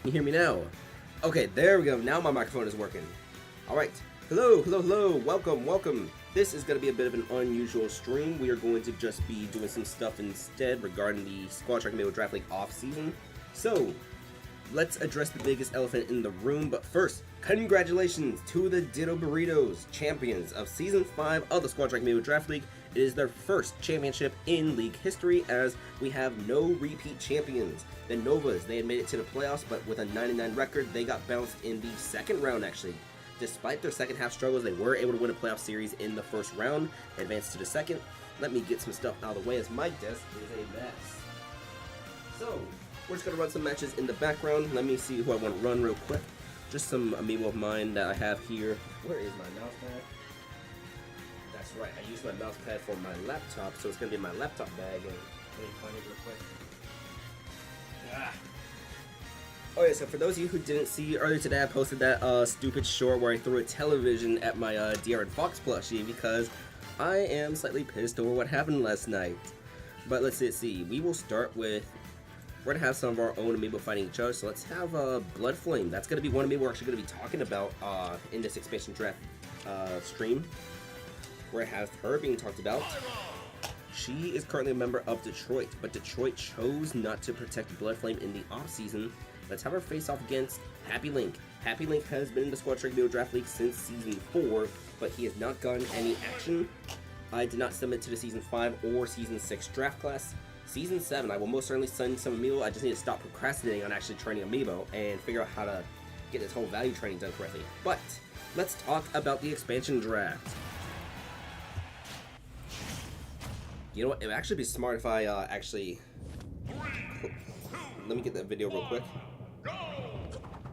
you hear me now? Okay, there we go. Now my microphone is working. Alright. Hello, hello, hello. Welcome, welcome. This is going to be a bit of an unusual stream. We are going to just be doing some stuff instead regarding the Squad Track Amiibo Draft League off-season. So, let's address the biggest elephant in the room. But first, congratulations to the Ditto Burritos, champions of Season 5 of the Squad Track Amiibo Draft League. It is their first championship in league history, as we have no repeat champions. The Novas, they had made it to the playoffs, but with a 99 record, they got bounced in the second round, actually. Despite their second half struggles, they were able to win a playoff series in the first round, advance to the second. Let me get some stuff out of the way, as my desk is a mess. So, we're just going to run some matches in the background. Let me see who I want to run real quick. Just some amiibo of mine that I have here. Where is my mouse pad? That's right, I use my mouse pad for my laptop, so it's going to be in my laptop bag. And let me find it real quick. Oh yeah, so for those of you who didn't see, earlier today I posted that stupid short where I threw a television at my De'Aaron Fox plushie because I am slightly pissed over what happened last night. But let's see, we will start with, we're going to have some of our own amiibo fighting each other, so let's have Blood Flame. That's going to be one amiibo we're actually going to be talking about in this expansion draft stream. Where I have her being talked about. She is currently a member of Detroit, but Detroit chose not to protect Blood Flame in the off-season. Let's have her face off against Happy Link. Happy Link has been in the Squad Track Amiibo Draft League since Season 4, but he has not gotten any action. I did not submit to the Season 5 or Season 6 draft class. Season 7, I will most certainly send some amiibo. I just need to stop procrastinating on actually training amiibo and figure out how to get this whole value training done correctly. But let's talk about the expansion draft. You know what, it would actually be smart if I let me get that video real quick.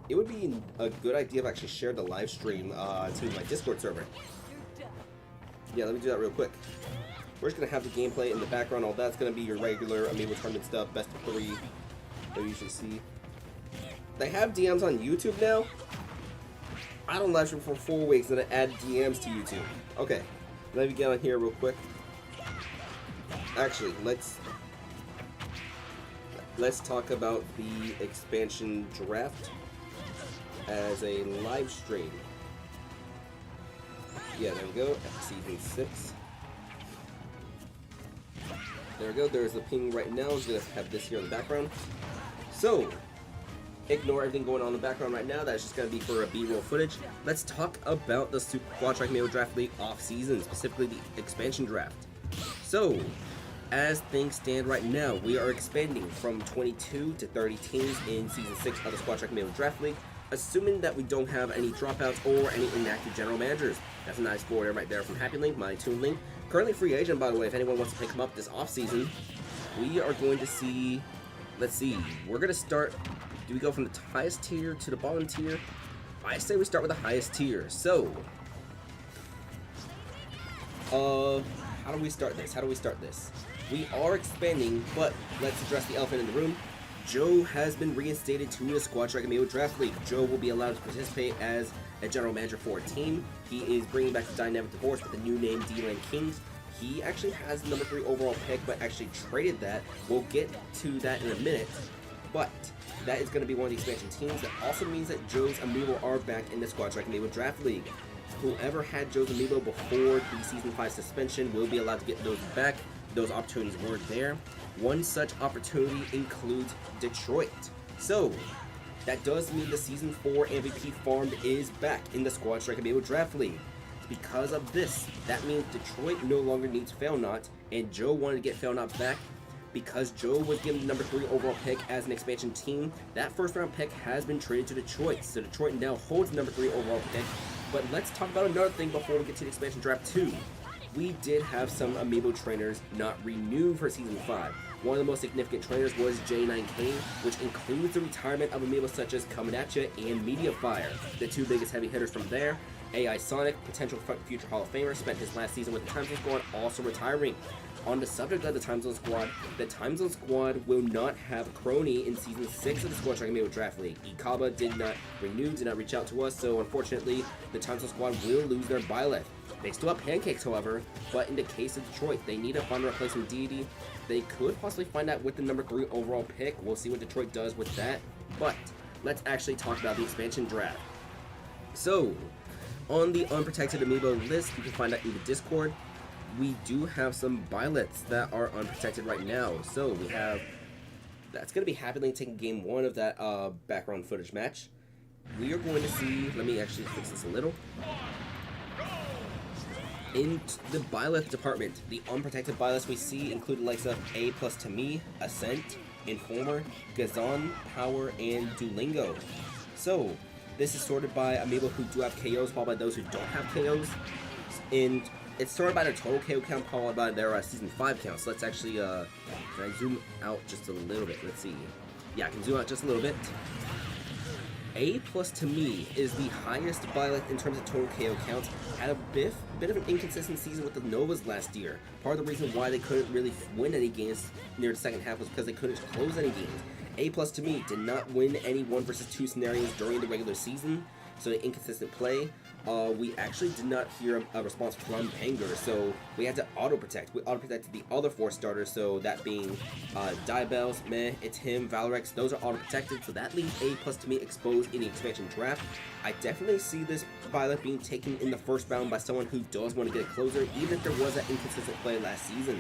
It would be a good idea if I actually shared the live stream to my Discord server. Yeah, let me do that real quick. We're just going to have the gameplay in the background. All that's going to be your regular amiibo tournament stuff, best of 3 that you should see. They have DMs on YouTube now. I don't live stream for 4 weeks and I add DMs to YouTube. Okay, let me get on here real quick. Actually, let's talk about the expansion draft as a live stream. Yeah, there we go. Season 6. There we go. There's the ping right now. I'm just gonna have this here in the background. So, ignore everything going on in the background right now. That's just gonna be for a B-roll footage. Let's talk about the Squad Track Amiibo Draft League off-season, specifically the expansion draft. So, as things stand right now, we are expanding from 22 to 30 teams in Season 6 of the Squad Track Amiibo Draft League, assuming that we don't have any dropouts or any inactive general managers. That's a nice forward right there from Happy Link, my Toon Link. Currently free agent, by the way, if anyone wants to pick him up this offseason. We are going to see, let's see, we're going to start, do we go from the highest tier to the bottom tier? I say we start with the highest tier. So, how do we start this? We are expanding, but let's address the elephant in the room. Joe has been reinstated to the Squad Track Amiibo Draft League. Joe will be allowed to participate as a general manager for a team. He is bringing back the Dynamic Divorce with the new name D-Land Kings. He actually has the number 3 overall pick, but actually traded that. We'll get to that in a minute. But that is going to be one of the expansion teams. That also means that Joe's amiibo are back in the Squad Track Amiibo Draft League. Whoever had Joe's amiibo before the Season 5 suspension will be allowed to get those back. Those opportunities were there. One such opportunity includes Detroit. So, that does mean the Season 4 MVP farm is back in the Squad Track Amiibo Draft League. Because of this, that means Detroit no longer needs Failnaught, and Joe wanted to get Failnaught back. Because Joe was given the number 3 overall pick as an expansion team, that first round pick has been traded to Detroit. So Detroit now holds the number 3 overall pick. But let's talk about another thing before we get to the expansion draft 2. We did have some amiibo trainers not renew for Season 5. One of the most significant trainers was J9K, which includes the retirement of amiibos such as Coming At Ya and Mediafire. The 2 biggest heavy hitters from there. AI Sonic, potential future Hall of Famer, spent his last season with the Time Zone Squad, also retiring. On the subject of the Time Zone Squad will not have Crony in Season 6 of the Squad Track Amiibo Draft League. Ikaba did not renew, did not reach out to us, so unfortunately, the Time Zone Squad will lose their Byleth. They still have Pancakes, however, but in the case of Detroit, they need to find a replacement deity. They could possibly find out with the number 3 overall pick. We'll see what Detroit does with that. But let's actually talk about the expansion draft. So, on the unprotected amiibo list, you can find out in the Discord, we do have some Byleths that are unprotected right now. So we have, that's going to be happening taking game 1 of that background footage match. We are going to see, let me actually fix this a little. In the Byleth department, the unprotected Byleths we see include the likes of A+ to me, Ascent, Informer, Gazon, Power, and Duolingo. So, this is sorted by amiibo who do have KOs, followed by those who don't have KOs. And it's sorted by their total KO count, followed by their Season 5 count. So let's actually, can I zoom out just a little bit? Let's see. Yeah, I can zoom out just a little bit. A+ to me is the highest Byleth in terms of total KO counts. Had a bit of an inconsistent season with the Novas last year. Part of the reason why they couldn't really win any games near the second half was because they couldn't close any games. A+ to me did not win any 1 versus 2 scenarios during the regular season, so the inconsistent play. We actually did not hear a response from Panger, so we had to auto-protect. We auto-protected the other 4 starters, so that being Diabells, Meh, It's Him, Valorex, those are auto-protected, so that leaves A+ to me exposed in the expansion draft. I definitely see this Byleth being taken in the first round by someone who does want to get a closer, even if there was that inconsistent play last season.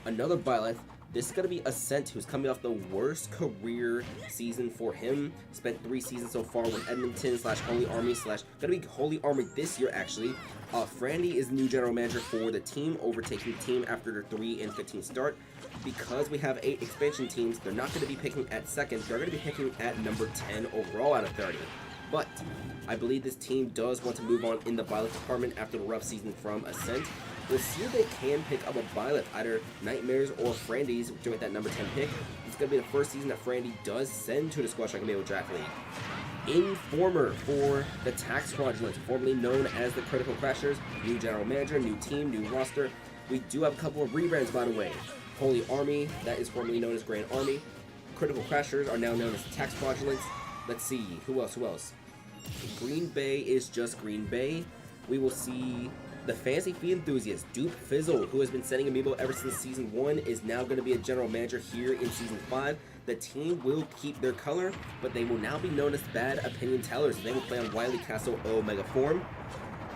Another Byleth, this is going to be Ascent, who's coming off the worst career season for him. Spent 3 seasons so far with Edmonton / Holy Army / going to be Holy Army this year, actually. Frandy is the new general manager for the team, overtaking the team after their 3-15 start. Because we have 8 expansion teams, they're not going to be picking at second. They're going to be picking at number 10 overall out of 30. But I believe this team does want to move on in the Byleth department after the rough season from Ascent. We'll see if they can pick up a Byleth, either Nightmares or Frandy's during that number 10 pick. It's going to be the first season that Frandy does send to the Squad Strike amiibo draft league. Informer for the Tax Fraudulent, formerly known as the Critical Crashers. New general manager, new team, new roster. We do have a couple of rebrands, by the way. Holy Army, that is formerly known as Grand Army. Critical Crashers are now known as the Tax Fraudulents. Let's see, who else? Green Bay is just Green Bay. We will see the Fantasy Feed enthusiast, Dupe Fizzle, who has been sending amiibo ever since Season 1, is now going to be a general manager here in Season 5. The team will keep their color, but they will now be known as Bad Opinion Tellers. They will play on Wily Castle Omega form.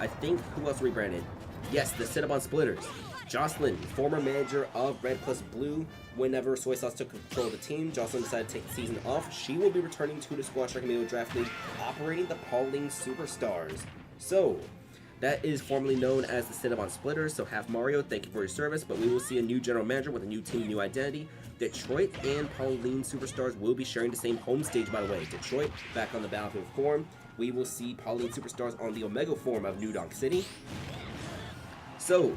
I think, who else rebranded? Yes, the Cinnabon Splitters. Jocelyn, former manager of Red plus Blue. Whenever Soy Sauce took control of the team, Jocelyn decided to take the season off. She will be returning to the Squad Strike amiibo draft league, operating the Pauline Superstars. So, that is formerly known as the Cinnabon Splitters, so Half Mario, thank you for your service, but we will see a new general manager with a new team, new identity. Detroit and Pauline Superstars will be sharing the same home stage, by the way. Detroit back on the Battlefield form. We will see Pauline Superstars on the Omega form of New Donk City. So,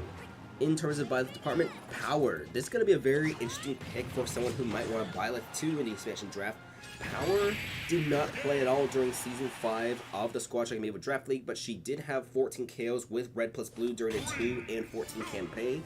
in terms of Byleth department, Power. This is going to be a very interesting pick for someone who might want to Byleth 2 in the expansion draft. Power did not play at all during Season 5 of the Squad Strike amiibo Draft League, but she did have 14 KOs with Red plus Blue during the 2 and 14 campaign.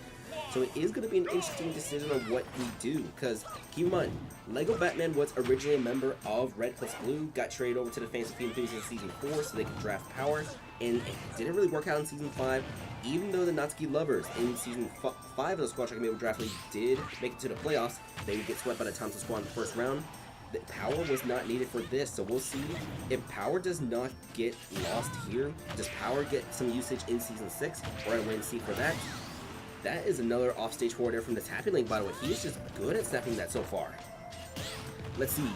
So it is going to be an interesting decision on what we do, because keep in mind, Lego Batman was originally a member of Red plus Blue, got traded over to the Fantasy Feed enthusiast in Season 4 so they could draft Power, and it didn't really work out in Season 5. Even though the Natsuki Lovers in Season 5 of the Squad Strike amiibo Draft League did make it to the playoffs, they would get swept by the Thompson Squad in the first round. The Power was not needed for this, so we'll see if Power does not get lost here. Does Power get some usage in Season 6? Or I wait and see for that. That is another offstage forward there from the Tapping Link, by the way. He's just good at snapping that so far. Let's see.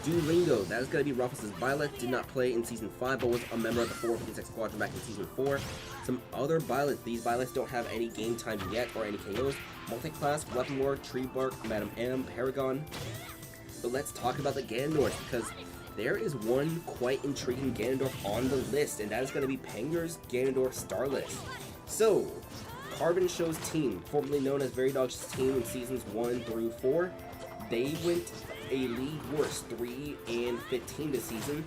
Duolingo, that is going to be Ruffles' Byleth. Did not play in Season 5, but was a member of the 456 Squadron back in Season 4. Some other Byleths. These Byleths don't have any game time yet or any KOs. Multiclass, Weapon Lord, Tree Bark, Madam M, Paragon. But let's talk about the Ganondorfs, because there is one quite intriguing Ganondorf on the list, and that is going to be Panger's Ganondorf Starless. So, Carbon Show's team, formerly known as Very Dog's team in Seasons 1 through 4, they went a league worst 3-15 this season.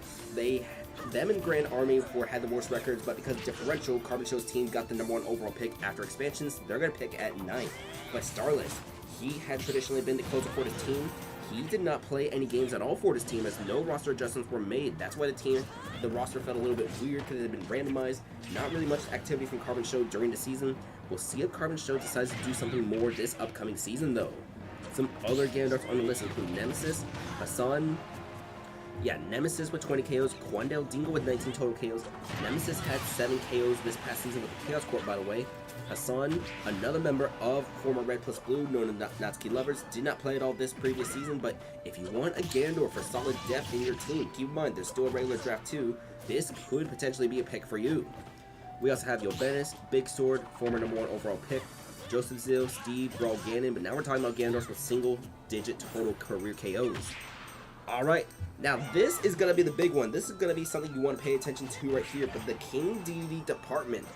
Them and Grand Army had the worst records, but because of differential, Carbon Show's team got the #1 overall pick after expansions. They're going to pick at 9th. But Starless, he had traditionally been the closer for his team. He did not play any games at all for his team, as no roster adjustments were made. That's why the roster felt a little bit weird, because it had been randomized. Not really much activity from Carbon Show during the season. We'll see if Carbon Show decides to do something more this upcoming season, though. Some other Ganondorfs on the list include Nemesis, Hassan, Yeah, Nemesis with 20 KOs, Quandale Dingo with 19 total KOs. Nemesis had 7 KOs this past season with the Chaos Court, by the way. Hassan, another member of former Red Plus Blue, known as Natsuki Lovers, did not play at all this previous season, but if you want a Ganondorf for solid depth in your team, keep in mind there's still a regular draft too. This could potentially be a pick for you. We also have Yobenis, Big Sword, former #1 overall pick, Joseph Zil, Steve, Brawl Ganon, but now we're talking about Ganondorf with single-digit total career KOs. Alright, now this is going to be the big one. This is going to be something you want to pay attention to right here, but the King Deity department.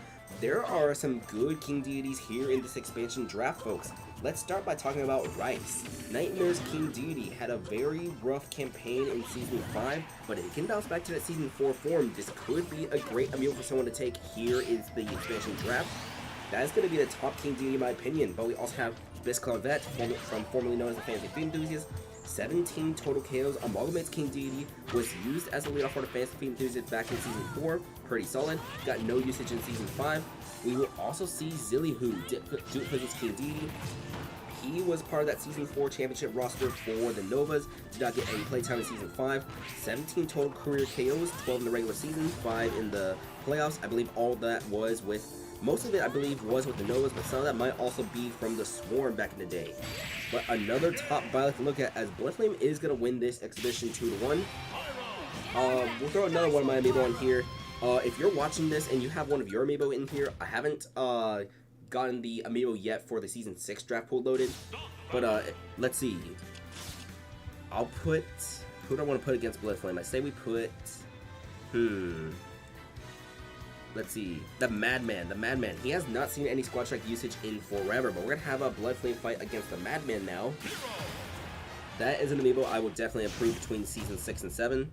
There are some good King Deities here in this expansion draft, folks. Let's start by talking about Rice. Nightmare's King Deity had a very rough campaign in Season 5, but if he can bounce back to that Season 4 form, this could be a great amiibo for someone to take here in the expansion draft. That is going to be the top King Deity in my opinion, but we also have Bisclavette, formerly known as the Fantasy Feed Enthusiast. 17 total KOs. Amalgamate's King Deity was used as a leadoff for the Fantasy Feed Enthusiast back in Season 4. Pretty solid. Got no usage in Season 5. We will also see Zillihu, Duke King Deity. He was part of that Season 4 championship roster for the Novas. Did not get any playtime in Season 5. 17 total career KOs, 12 in the regular season, 5 in the playoffs. I believe all that was with, most of it I believe was with the Novas, but some of that might also be from the Swarm back in the day. But another top Violet to look at, as Bloodflame is going to win this exhibition 2-1. We'll throw another one of my amiibo on here. If you're watching this and you have one of your amiibo in here, I haven't gotten the amiibo yet for the Season 6 draft pool loaded. But let's see. I'll put, who do I want to put against Bloodflame? I say we put, let's see, the Madman. The Madman. He has not seen any Squad Strike usage in forever, but we're going to have a Bloodflame fight against the Madman now. That is an amiibo I will definitely approve between Season 6 and 7.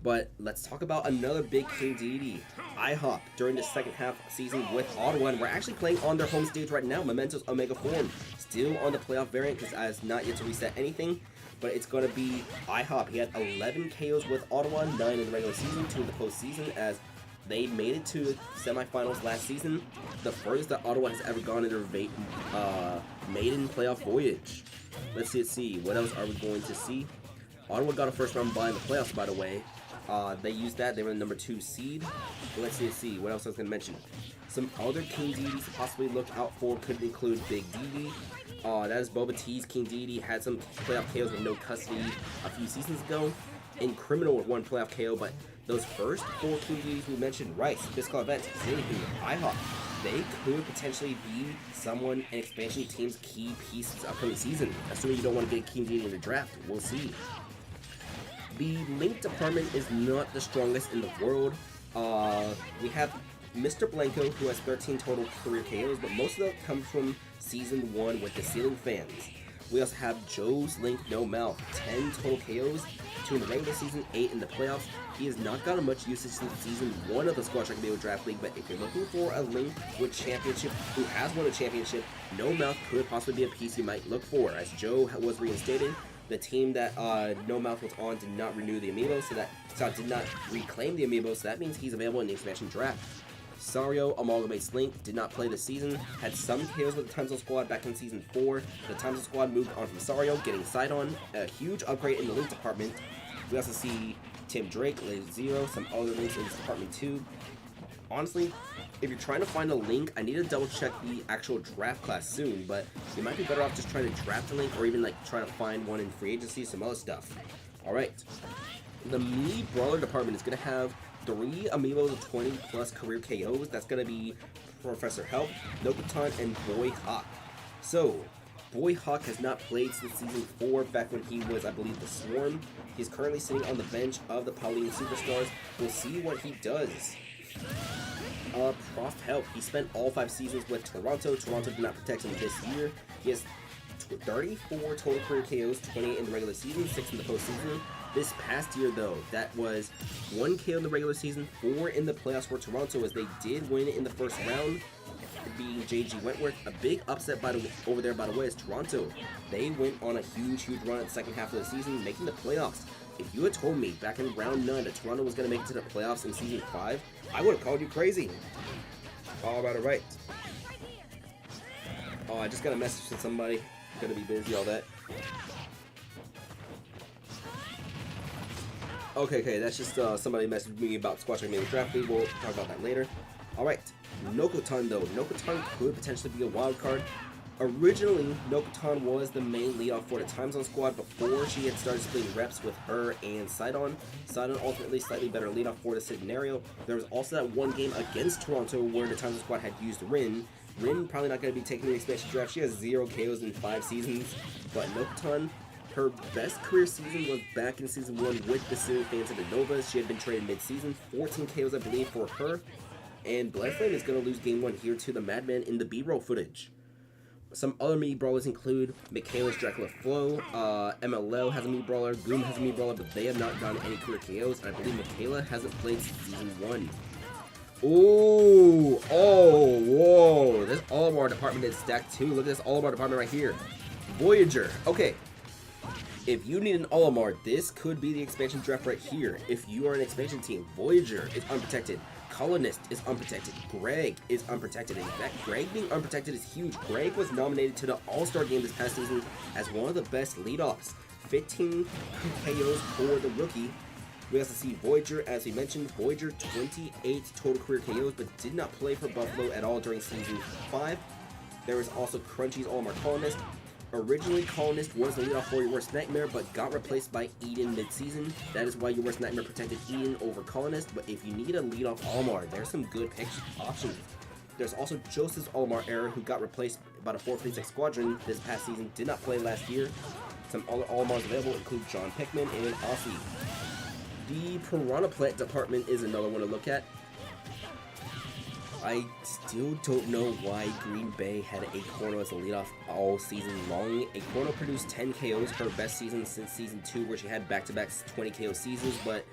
But let's talk about another big King Deity, IHOP, during the second half season with Ottawa. And we're actually playing on their home stage right now, Memento's Omega form. Still on the playoff variant because I has not yet to reset anything. But it's going to be IHOP. He had 11 KOs with Ottawa, 9 in the regular season, 2 in the postseason, as they made it to semifinals last season. The furthest that Ottawa has ever gone in their maiden playoff voyage. Let's see. What else are we going to see? Ottawa got a first round bye in the playoffs, by the way. They used that. They were the #2 seed. But let's see. What else I was going to mention? Some other King Deities to possibly look out for could include Big Deity. That is Boba T's King Deity. Had some playoff KOs with no custody a few seasons ago. In Criminal with 1 playoff KO, but those first 4 King Deities we mentioned, Rice, Bisclavette, Zillihu, IHOP, they could potentially be someone an expansion team's key piece this upcoming season. Assuming you don't want to get King Deity in the draft. We'll see. The Link department is not the strongest in the world. We have Mr. Blanco, who has 13 total career KOs, but most of them come from Season 1 with the Ceiling Fans. We also have Joe's Link No Mouth, 10 total KOs, 2 in the regular season, 8 in the playoffs. He has not gotten much usage since Season 1 of the Squad Strike amiibo Draft League, but if you're looking for a Link with championship, who has won a championship, No Mouth could possibly be a piece you might look for, as Joe was reinstated. The team that No Mouth was on did not renew the amiibo, so did not reclaim the amiibo, so that means he's available in the expansion draft. Sario, Amalgamate's Link, did not play this season, had some KOs with the Time Zone Squad back in Season 4. The Time Zone Squad moved on from Sario, getting Sidon, a huge upgrade in the Link department. We also see Tim Drake, Lazy Zero, some other Links in this department too. Honestly, if you're trying to find a Link, I need to double check the actual draft class soon, but you might be better off just trying to draft a Link or even like trying to find one in free agency, some other stuff. Alright, the Mii Brawler department is going to have 3 amiibos of 20 plus career KOs. That's going to be Professor Help, Nokutan, and Boy Hawk. So, Boy Hawk has not played since Season 4, back when he was, I believe, the Swarm. He's currently sitting on the bench of the Pauline Superstars. We'll see what he does. Prof Help, he spent all 5 seasons with Toronto. Toronto did not protect him this year. He has 34 total career KOs, 28 in the regular season, 6 in the postseason. This past year, though, that was 1 KO in the regular season, 4 in the playoffs for Toronto, as they did win in the first round, being JG Wentworth. A big upset over there, by the way, is Toronto. They went on a huge run at the second half of the season, making the playoffs. If you had told me back in round 9 that Toronto was going to make it to the playoffs in Season 5, I would have called you crazy. All right. Oh, I just got a message from somebody. Gonna be busy, all that. Okay, that's just somebody messaged me about Squad Track Mail Draft League. We'll talk about that later. Alright, Nokotan though. Nokotan could potentially be a wild card. Originally, Nokotan was the main leadoff for the Time Zone squad before she had started splitting reps with her and Sidon. Sidon ultimately slightly better leadoff for the scenario. There was also that one game against Toronto where the Time Zone squad had used Rin. Rin probably not going to be taking the expansion draft. She has 0 KOs in 5 seasons. But Nokotan, her best career season was back in Season 1 with the Sinu fans of the Novas. She had been traded mid-season. 14 KOs, I believe, for her. And Bloodflame is going to lose Game 1 here to the Madman in the B-roll footage. Some other mini brawlers include Michaela's Dracula Flow, MLO has a mini brawler, Goom has a mini brawler, but they have not gotten any career KOs, and I believe Michaela hasn't played since Season 1. Ooh, oh, whoa, this Olimar department is stacked too. Look at this Olimar department right here. Voyager, okay. If you need an Olimar, this could be the expansion draft right here. If you are an expansion team, Voyager is unprotected. Colonist is unprotected. Greg is unprotected. In fact, Greg being unprotected is huge. Greg was nominated to the All-Star game this past season as one of the best leadoffs. 15 KOs for the rookie. We also see Voyager, as we mentioned. Voyager, 28 total career KOs, but did not play for Buffalo at all during Season 5. There was also Crunchy's Olimar Colonist. Originally, Colonist was the leadoff for your Worst Nightmare, but got replaced by Eden mid-season. That is why your Worst Nightmare protected Eden over Colonist, but if you need a leadoff Olimar, there's some good options. There's also Joseph's Olimar Error, who got replaced by the 436 Squadron this past season, did not play last year. Some other Olimars available include John Pickman and Aussie. The Piranha Plant department is another one to look at. I still don't know why Green Bay had Acorno as a leadoff all season long. Acorno produced 10 KOs, her best season since Season 2, where she had back-to-back 20 KO seasons, but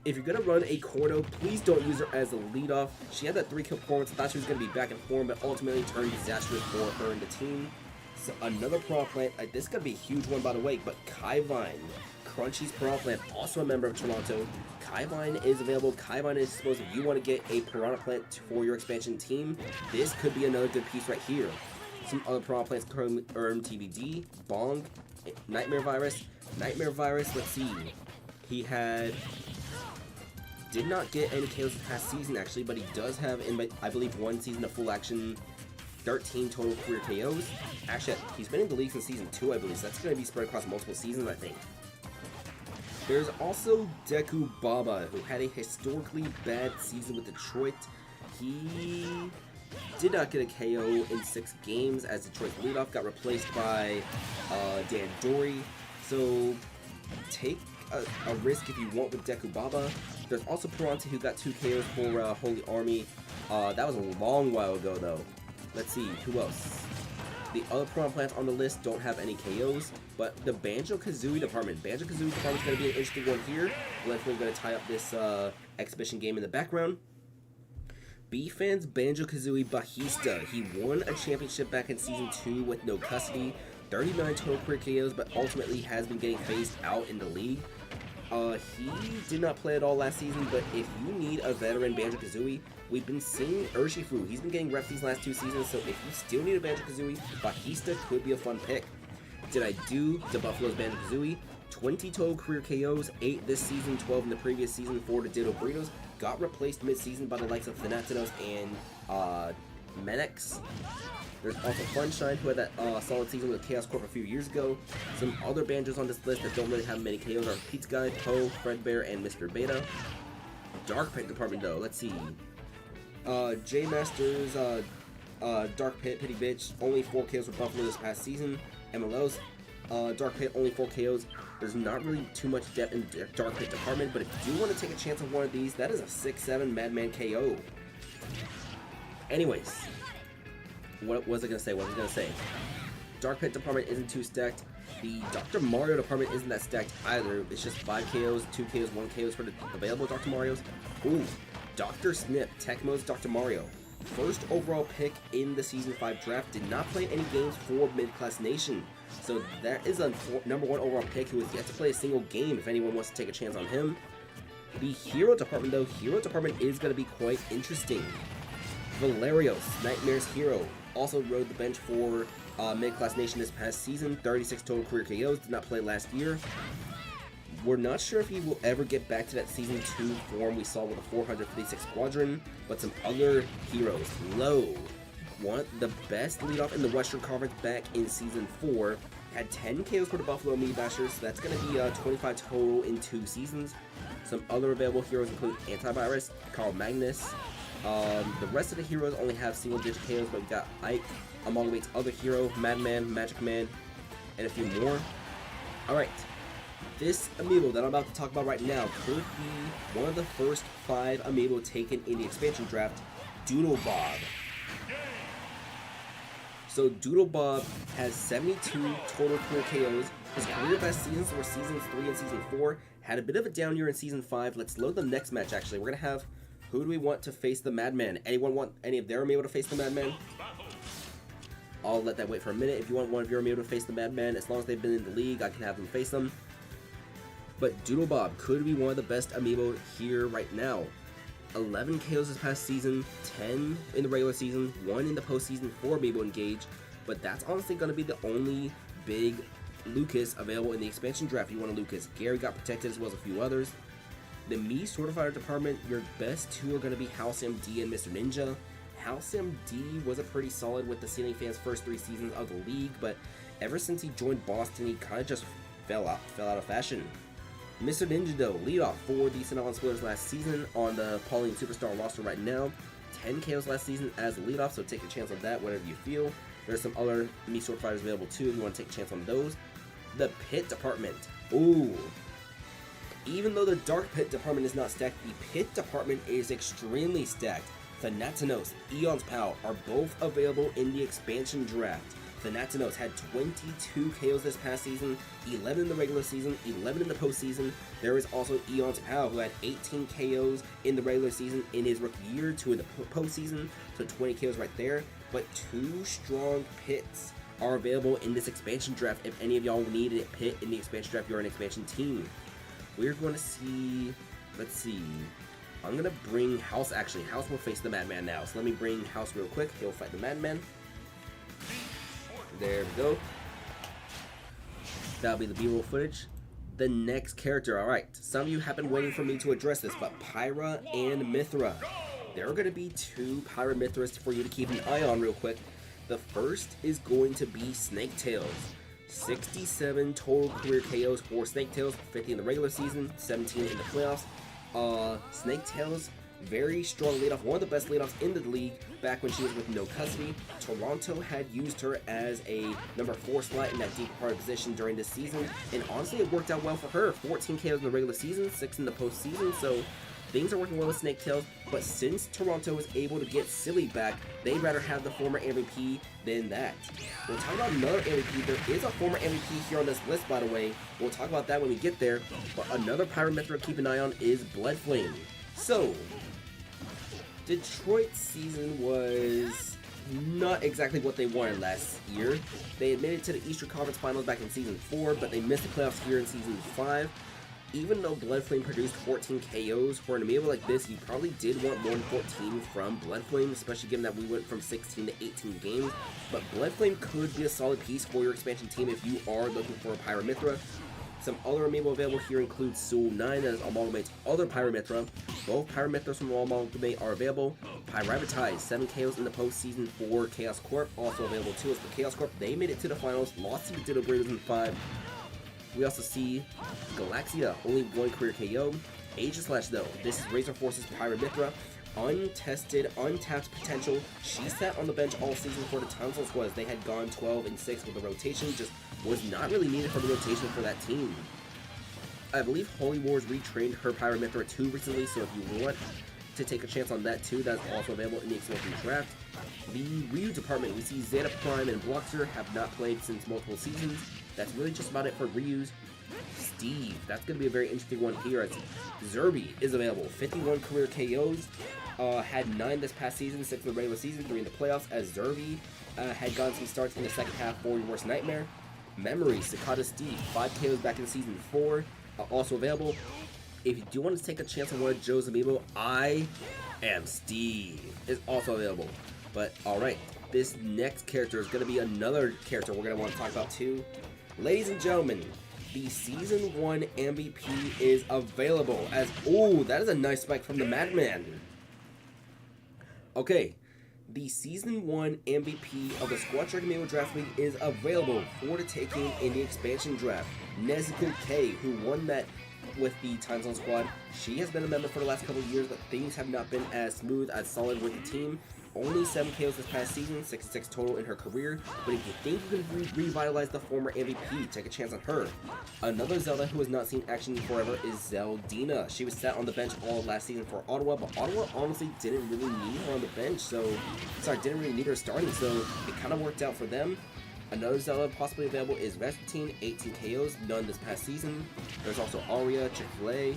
if you're going to run Acorno, please don't use her as a leadoff. She had that 3-kill performance, thought she was going to be back in form, but ultimately turned disastrous for her and the team. So another Piranha Plant, this is going to be a huge one by the way, but Kaivine, Crunchy's Piranha Plant, also a member of Toronto. Kaivine is available. Kaivine is supposed, if you want to get a Piranha Plant for your expansion team, this could be another good piece right here. Some other Piranha Plants currently earn TBD, Bong, Nightmare Virus. Nightmare Virus, let's see. He did not get any KOs this past season actually, but he does have, in I believe, 1 season of full action, 13 total career KOs. Actually, he's been in the league since Season 2, I believe, so that's going to be spread across multiple seasons, I think. There's also Deku Baba, who had a historically bad season with Detroit. He did not get a KO in 6 games as Detroit's leadoff, got replaced by Dan Dory. So take a risk if you want with Deku Baba. There's also Peranti, who got 2 KOs for Holy Army. That was a long while ago though. Let's see, who else? The other Piranha Plants on the list don't have any KOs, but the Banjo-Kazooie department. Banjo-Kazooie department is going to be an interesting one here. We're going to tie up this exhibition game in the background. B-Fans Banjo-Kazooie Bajista. He won a championship back in Season 2 with no custody. 39 total career KOs, but ultimately has been getting phased out in the league. He did not play at all last season, but if you need a veteran Banjo-Kazooie, we've been seeing Urshifu. He's been getting reps these last 2 seasons, so if you still need a Banjo-Kazooie, Bajista could be a fun pick. Did I do the Buffalo's Banjo-Kazooie? 20 total career KOs, 8 this season, 12 in the previous season for the Ditto Burritos. Got replaced mid-season by the likes of Thanatinos and Menex. There's also Funshine, who had that solid season with Chaos Corp a few years ago. Some other Banjos on this list that don't really have many KOs are Pizza Guy, Poe, Fredbear, and Mr. Beta. Dark Pit department though, let's see. J Masters, Dark Pit, Pity Bitch, only 4 KOs for Buffalo this past season. MLOs, Dark Pit, only 4 KOs. There's not really too much depth in the Dark Pit department, but if you do want to take a chance on one of these, that is a 6-7 Madman KO. Anyways. What was I going to say? Dark Pit department isn't too stacked. The Dr. Mario department isn't that stacked either. It's just 5 KOs, 2 KOs, 1 KOs for the available Dr. Marios. Ooh, Dr. Snip, Tecmo's Dr. Mario. First overall pick in the Season 5 draft. Did not play any games for Mid-Class Nation. So that is a number 1 overall pick who has yet to play a single game if anyone wants to take a chance on him. The Hero department though, Hero department is going to be quite interesting. Valerios, Nightmare's Hero. Also rode the bench for Mid-Class Nation this past season. 36 total career KOs. Did not play last year. We're not sure if he will ever get back to that Season 2 form we saw with the 456 Squadron, but some other heroes. Low, the best leadoff in the Western Conference back in Season 4, had 10 KOs for the Buffalo Meat Bashers, so that's going to be 25 total in 2 seasons. Some other available heroes include Antivirus, Carl Magnus. The rest of the heroes only have single-digit KOs, but we got Ike, Amalgamate's other hero, Madman, Magic Man, and a few more. Alright, this amiibo that I'm about to talk about right now could be one of the first 5 amiibo taken in the expansion draft, Doodle Bob. So Doodle Bob has 72 total career KOs. His career best seasons were Seasons 3 and Season 4. Had a bit of a down year in Season 5. Let's load the next match actually. We're going to have, who do we want to face the Madman? Anyone want any of their amiibo to face the Madman? I'll let that wait for a minute. If you want one of your amiibo to face the Madman, as long as they've been in the league, I can have them face them. But Doodle Bob could be one of the best amiibo here right now. 11 KOs this past season, 10 in the regular season, 1 in the postseason for amiibo engage, but that's honestly going to be the only big Lucas available in the expansion draft. If you want a Lucas, Gary got protected as well as a few others. The Me Sword Fighter department, your best 2 are going to be Halcyon D and Mr. Ninja. Halcyon D was a pretty solid with the Ceiling Fans' first 3 seasons of the league, but ever since he joined Boston, he kind of just fell out of fashion. Mr. Ninja though, leadoff for the Sinaloa Spoilers last season on the Pauline Superstar roster right now. 10 KOs last season as a leadoff, so take a chance on that, whatever you feel. There's some other Me Sword Fighters available too if you want to take a chance on those. The Pit department. Ooh. Even though the Dark Pit department is not stacked, the Pit department is extremely stacked. Thanatinos, Eon's Pal are both available in the expansion draft. Thanatinos had 22 KOs this past season, 11 in the regular season, 11 in the postseason. There is also Eon's Pal, who had 18 KOs in the regular season in his rookie year, 2 in the postseason, so 20 KOs right there. But 2 strong pits are available in this expansion draft. If any of y'all need a pit in the expansion draft, you're an expansion team. We're going to see, let's see, I'm going to bring House actually. House will face the Madman now, so let me bring House real quick. He'll fight the Madman. There we go. That'll be the B-roll footage. The next character, alright. Some of you have been waiting for me to address this, but Pyra and Mithra. There are going to be 2 Pyra Mithras for you to keep an eye on real quick. The first is going to be Snake Tails. 67 total career KOs for Snake Tails, 50 in the regular season, 17 in the playoffs. Snake Tails, very strong leadoff, one of the best leadoffs in the league back when she was with no custody. Toronto had used her as a number 4 slot in that deep part of position during this season, and honestly it worked out well for her. 14 KOs in the regular season, 6 in the postseason, so things are working well with Snake Tails. But since Toronto was able to get Silly back, they'd rather have the former MVP than that. We'll talk about another MVP. There is a former MVP here on this list, by the way. We'll talk about that when we get there. But another Pyra Mithra to keep an eye on is Bloodflame. So, Detroit's season was not exactly what they wanted last year. They admitted to the Eastern Conference Finals back in Season 4, but they missed the playoffs here in Season 5. Even though Bloodflame produced 14 KOs, for an amiibo like this, you probably did want more than 14 from Bloodflame, especially given that we went from 16 to 18 games. But Bloodflame could be a solid piece for your expansion team if you are looking for a Pyra Mithra. Some other amiibo available here include Soul 9, that is Amalgamate's other Pyra Mithra. Both Pyra Mithras from Amalgamate are available. Pyrivatize, 7 KOs in the postseason for Chaos Corp, also available too. As for Chaos Corp, they made it to the finals, lost to Ditto Breeders in 5. We also see Galaxia, only 1 career KO. Aegislash though, this is Razor Force's Pyra Mithra. Untested, untapped potential. She sat on the bench all season for the Townsville squad as they had gone 12-6 with the rotation. Just was not really needed for the rotation for that team. I believe Holy Wars retrained her Pyra Mithra too recently, so if you want to take a chance on that too, that's also available in the expansion draft. The Ryu department, we see Zeta Prime and Bloxer have not played since multiple seasons. That's really just about it for Ryu's. Steve, that's going to be a very interesting one here as Zerby is available. 51 career KOs, had 9 this past season, 6 in the regular season, 3 in the playoffs, as Zerby had gotten some starts in the second half for your worst nightmare. Memory, Cicada Steve, 5 KOs back in season 4, also available. If you do want to take a chance on one of Joe's amiibo, I Am Steve is also available. But alright, this next character is going to be another character we're going to want to talk about too. Ladies and gentlemen, the Season 1 MVP is available as... Oh, that is a nice spike from the Madman. Okay, the Season 1 MVP of the Squad Strike Amiibo Draft League is available for the taking in the expansion draft. Nezuko K, who won that with the Time Zone Squad, she has been a member for the last couple of years, but things have not been as smooth, as solid with the team. Only 7 KOs this past season, 66 total in her career, but if you think you can revitalize the former MVP, take a chance on her. Another Zelda who has not seen action forever is Zeldina. She was sat on the bench all last season for Ottawa, but Ottawa honestly didn't really need her on the bench, didn't really need her starting, so it kind of worked out for them. Another Zelda possibly available is Rasputin, 18 KOs, none this past season. There's also Aria, Chick-fil-A,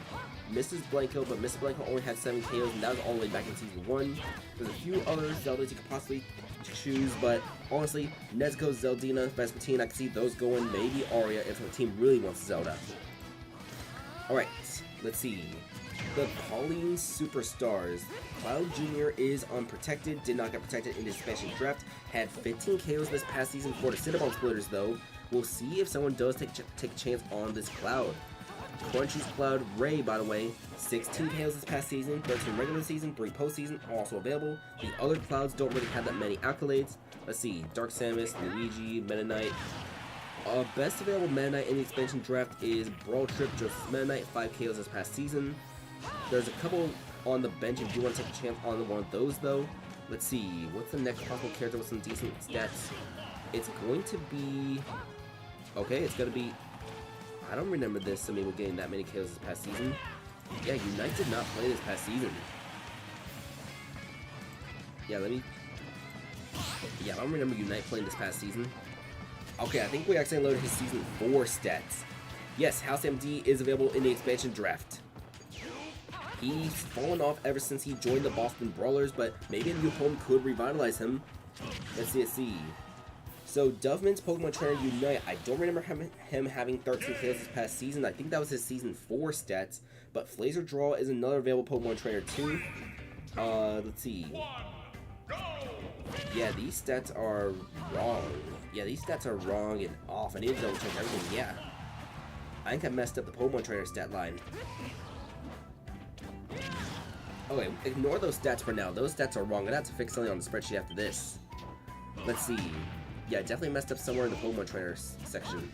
Mrs. Blanco, but Mrs. Blanco only had 7 KOs, and that was all the way back in Season 1. There's a few other Zeldas you could possibly choose, but honestly, Nezuko, Zeldina, Rasputin, I can see those going, maybe Aria if the team really wants Zelda. Alright, let's see. The Pauline Superstars. Cloud Jr. is unprotected, did not get protected in the expansion draft, had 15 KOs this past season for the Cinnabon Splitters though. We'll see if someone does take a chance on this Cloud. Crunchy's Cloud Ray, by the way, 16 KOs this past season, 13 regular season, 3 postseason, also available. The other Clouds don't really have that many accolades. Let's see, Dark Samus, Luigi, Meta Knight. Best available Meta Knight in the expansion draft is Brawl Trip, Joseph Meta Knight, 5 KOs this past season. There's a couple on the bench if you want to take a chance on one of those though. Let's see, what's the next possible character with some decent stats? It's going to be... Okay, it's going to be... I don't remember this amiibo getting that many KOs this past season. Yeah, Unite did not play this past season. Yeah, I don't remember Unite playing this past season. Okay, I think we actually loaded his Season 4 stats. Yes, House MD is available in the expansion draft. He's fallen off ever since he joined the Boston Brawlers, but maybe a new home could revitalize him. Let's see. So, Doveman's Pokemon Trainer Unite, I don't remember him having 13 KOs this past season. I think that was his Season 4 stats. But Flazer Draw is another available Pokemon Trainer too. Let's see. Yeah, these stats are wrong. Yeah, these stats are wrong and off. I need to double check everything. Yeah. I think I messed up the Pokemon Trainer stat line. Okay, ignore those stats for now. Those stats are wrong. I'm gonna have to fix something on the spreadsheet after this. Let's see. Yeah, I definitely messed up somewhere in the Pokemon Trainer section.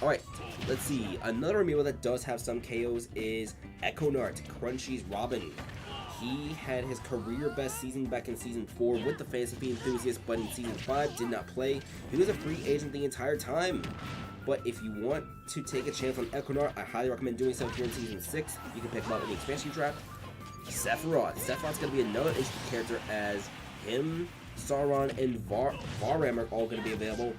Alright, let's see. Another amiibo that does have some KOs is Econart, Crunchy's Robin. He had his career best season back in Season 4 with the Fantasy Feet Enthusiast, but in Season 5 did not play. He was a free agent the entire time. But if you want to take a chance on Econart, I highly recommend doing so here in Season 6. You can pick him up in the expansion draft. Sephiroth. Sephiroth's going to be another interesting character as him, Sauron, and Varam are all going to be available.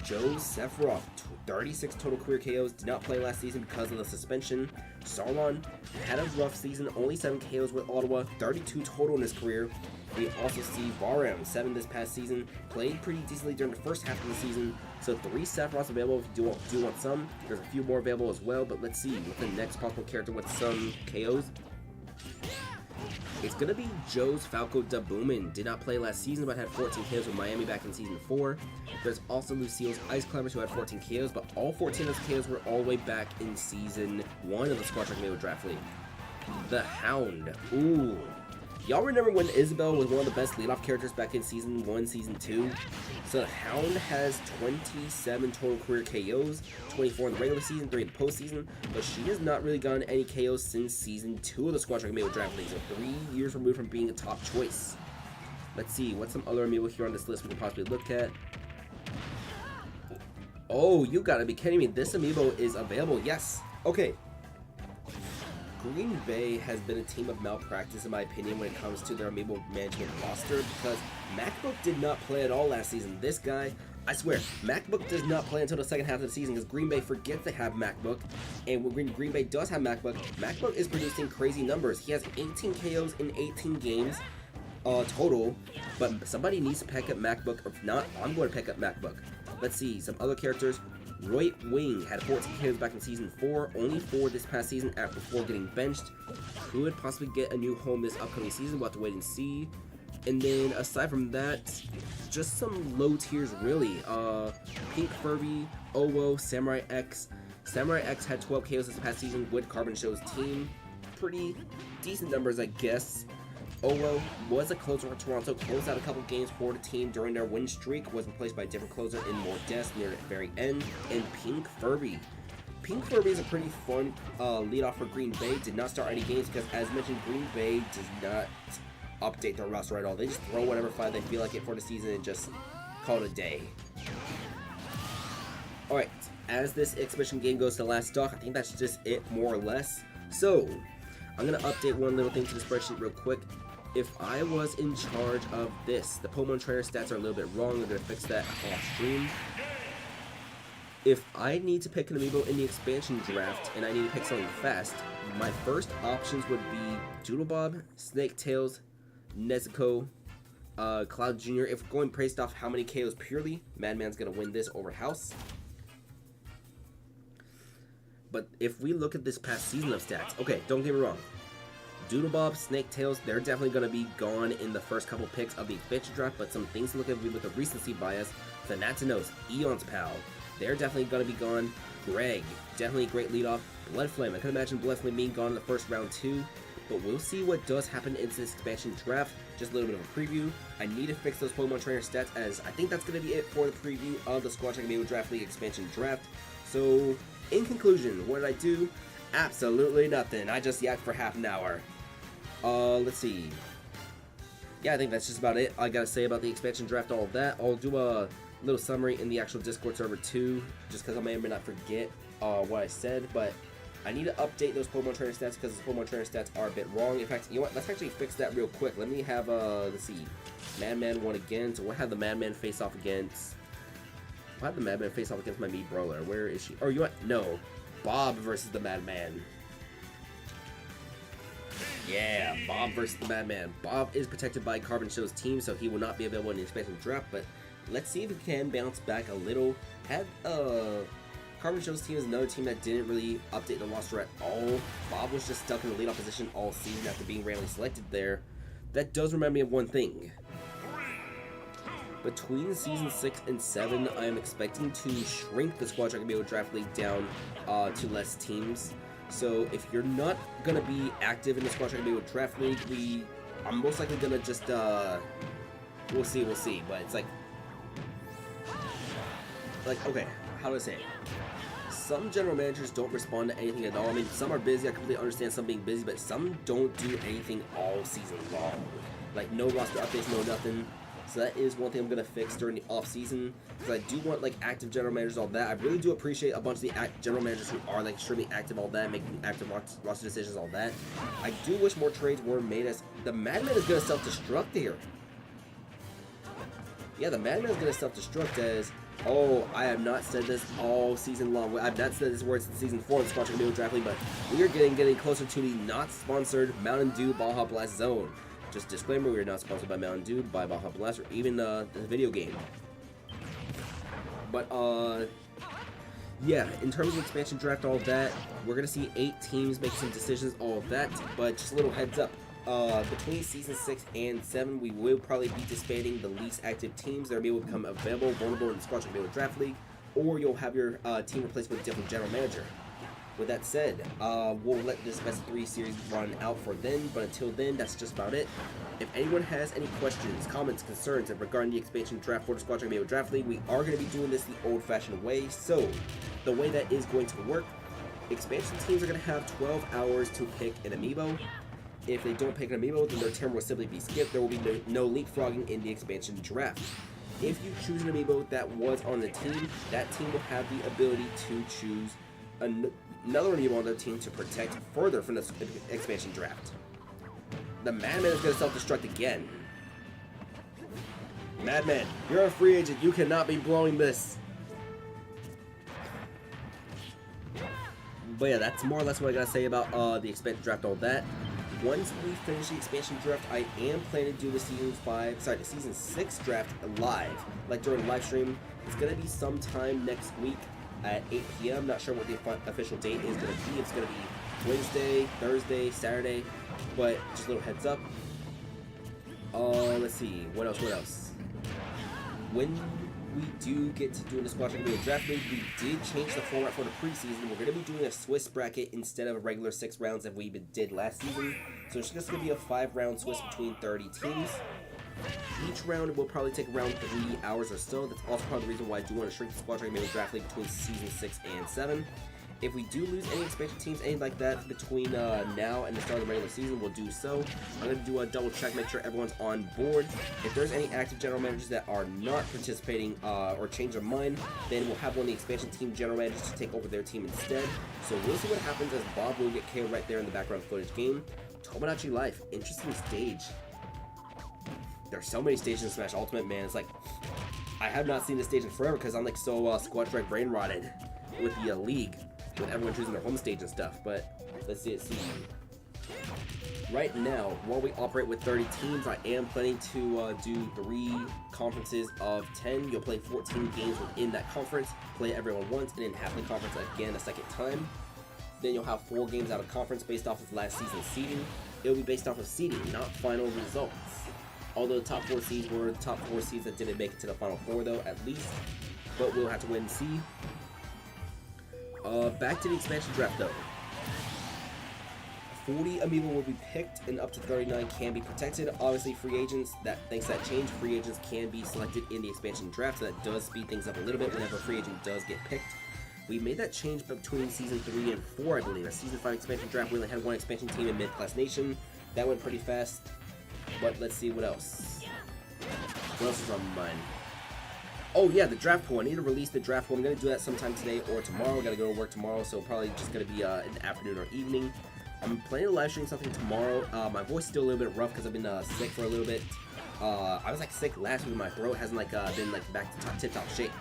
Joe Sephiroth, 36 total career KOs, did not play last season because of the suspension. Sauron had a rough season, only 7 KOs with Ottawa, 32 total in his career. We also see Varam, 7 this past season, played pretty decently during the first half of the season. So 3 Sephiroths available if you do want some. There's a few more available as well, but let's see what the next possible character with some KOs. It's gonna be Joe's Falco Dabumin. Did not play last season, but had 14 KOs with Miami back in Season 4. There's also Lucille's Ice Climbers, who had 14 KOs, but all 14 of those KOs were all the way back in Season 1 of the Squad Strike Amiibo Draft League. The Hound. Ooh. Y'all remember when Isabelle was one of the best leadoff characters back in Season 1, Season 2? So the Hound has 27 total career KOs, 24 in the regular season, 3 in the postseason, but she has not really gotten any KOs since Season 2 of the Squad Strike Amiibo Draft League, so 3 years removed from being a top choice. Let's see, what's some other amiibo here on this list we can possibly look at? Oh, you gotta be kidding me, this amiibo is available, yes! Okay. Green Bay has been a team of malpractice in my opinion when it comes to their amiibo management roster because MacBook did not play at all last season. This guy, I swear, MacBook does not play until the second half of the season because Green Bay forgets they have MacBook, and when Green Bay does have MacBook, MacBook is producing crazy numbers. He has 18 KOs in 18 games total, but somebody needs to pick up MacBook, or if not, I'm going to pick up MacBook. Let's see, some other characters. Roy Wing had 14 KOs back in Season 4, only 4 this past season before getting benched. Could possibly get a new home this upcoming season, we'll have to wait and see. And then aside from that, just some low tiers really. Pink Furby, Owo, Samurai X. Samurai X had 12 KOs this past season with Carbon Show's team. Pretty decent numbers, I guess. Owo was a closer for Toronto, closed out a couple games for the team during their win streak, was replaced by a different closer in Mordes near the very end. And Pink Furby. Pink Furby is a pretty fun leadoff for Green Bay. Did not start any games because, as mentioned, Green Bay does not update their roster at all. They just throw whatever flag they feel like it for the season and just call it a day. Alright, as this exhibition game goes to last stock, I think that's just it, more or less. So, I'm going to update one little thing to the spreadsheet real quick. If I was in charge of this, the Pokemon Trainer stats are a little bit wrong. I'm going to fix that off stream. If I need to pick an amiibo in the expansion draft and I need to pick something fast, my first options would be Doodlebob, Snake Tails, Nezuko, Cloud Jr. If we're going based off how many KOs purely, Madman's going to win this over House. But if we look at this past season of stats, okay, don't get me wrong. Doodlebob, Snake Tails, they're definitely going to be gone in the first couple picks of the expansion draft, but some things to look at with the recency bias. Thanatos, Eon's Pal, they're definitely going to be gone. Greg, definitely a great leadoff. Bloodflame, I can imagine Bloodflame being gone in the first round too, but we'll see what does happen in this expansion draft. Just a little bit of a preview. I need to fix those Pokemon Trainer stats, as I think that's going to be it for the preview of the Squad Check Amiibo Draft League expansion draft. So, in conclusion, what did I do? Absolutely nothing. I just yacked for half an hour. Let's see. Yeah, I think that's just about it I gotta say about the expansion draft, all of that. I'll do a little summary in the actual Discord server too, just because I may or may not forget what I said, but I need to update those Pokemon Trainer stats because the Pokemon Trainer stats are a bit wrong. In fact, you know what? Let's actually fix that real quick. Let me have, let's see, Madman won again. So we'll have the Madman face off against... I'll have the Madman face off against my Mii Brawler. Where is she? Oh, you know what? No. Bob versus the Madman. Yeah, Bob versus the Madman. Bob is protected by Carbon Show's team, so he will not be available in the expansion draft, but let's see if he can bounce back a little. Carbon Show's team is another team that didn't really update the roster at all. Bob was just stuck in the leadoff position all season after being randomly selected there. That does remind me of one thing. Between Season 6 and 7, I am expecting to shrink the Squad Check Amiibo Draft League down to less teams. So if you're not going to be active in the Squad Check Amiibo Draft League, I'm most likely going to just, we'll see, but it's like, okay, how do I say it? Some general managers don't respond to anything at all. I mean, some are busy, I completely understand some being busy, but some don't do anything all season long. Like, no roster updates, no nothing. So that is one thing I'm going to fix during the off-season, because I do want, like, active general managers, all that. I really do appreciate a bunch of the general managers who are, like, extremely active, all that, making active roster decisions, all that. I do wish more trades were made, as the Madman is going to self-destruct here. Yeah, the Madman is going to self-destruct as, oh, I have not said this all season long. I've not said this word since Season 4 of the Squad Check Amiibo Draft League, but we are getting closer to the not-sponsored Mountain Dew Baja Blast Zone. Just disclaimer, we are not sponsored by Mountain Dew, by Baja Blast, or even the video game. But, yeah, in terms of expansion draft, all of that, we're going to see 8 teams make some decisions, all of that, but just a little heads up. Between Season 6 and 7, we will probably be disbanding the least active teams that will become available, vulnerable in the Squad Check Amiibo Draft League, or you'll have your team replaced with a different general manager. With that said, we'll let this best of 3 series run out for then, but until then, that's just about it. If anyone has any questions, comments, concerns regarding the expansion draft for the Squad Check Amiibo Draft League, we are going to be doing this the old-fashioned way. So, the way that is going to work, expansion teams are going to have 12 hours to pick an amiibo. If they don't pick an amiibo, then their turn will simply be skipped. There will be no leapfrogging in the expansion draft. If you choose an amiibo that was on the team, that team will have the ability to choose another amiibo on their team to protect further from the expansion draft. The Madman is going to self-destruct again. Madman, you're a free agent. You cannot be blowing this. But yeah, that's more or less what I got to say about the expansion draft, all that. Once we finish the expansion draft, I am planning to do the Season 6 draft live, like during the live stream. It's going to be sometime next week at 8 p.m. Not sure what the official date is going to be. It's going to be Wednesday, Thursday, Saturday, but just a little heads up. Let's see. What else? When we do get to doing the Squad Track Amiibo Draft League, we did change the format for the preseason. We're going to be doing a Swiss bracket instead of a regular 6 rounds that we did last season. So it's just going to be a 5-round Swiss between 30 teams. Each round will probably take around 3 hours or so. That's also part of the reason why I do want to shrink the Squad Track Amiibo Draft League between Season 6 and 7. If we do lose any expansion teams, anything like that, between now and the start of the regular season, we'll do so. I'm going to do a double check, make sure everyone's on board. If there's any active general managers that are not participating or change their mind, then we'll have one of the expansion team general managers to take over their team instead. So we'll see what happens as Bob will get KO'd right there in the background footage game. Tomodachi Life, interesting stage. There's so many stages in Smash Ultimate, man. It's like, I have not seen this stage in forever because I'm like so Squad Track brain rotted with the league, with everyone choosing their home stage and stuff. But let's see. Right now, while we operate with 30 teams, I am planning to do 3 conferences of 10. You'll play 14 games within that conference, play everyone once, and then have the conference again a second time. Then you'll have 4 games out of conference based off of last season's seeding. It'll be based off of seeding, not final results. Although the top 4 seeds were the top 4 seeds that didn't make it to the final 4 though, at least. But we'll have to wait and see. Back to the expansion draft though. 40 amiibo will be picked and up to 39 can be protected. Obviously free agents, thanks to that change, free agents can be selected in the expansion draft, so that does speed things up a little bit whenever a free agent does get picked. We made that change between Season 3 and 4, I believe. At Season 5 expansion draft, we only had 1 expansion team in Mid-Class Nation. That went pretty fast. But let's see what else. What else is on my mind? Oh yeah, the draft pool. I need to release the draft pool. I'm going to do that sometime today or tomorrow. I got to go to work tomorrow, so probably just going to be in the afternoon or evening. I'm planning to live stream something tomorrow. My voice is still a little bit rough because I've been sick for a little bit. I was like sick last week. My throat hasn't been back to tip-top shape.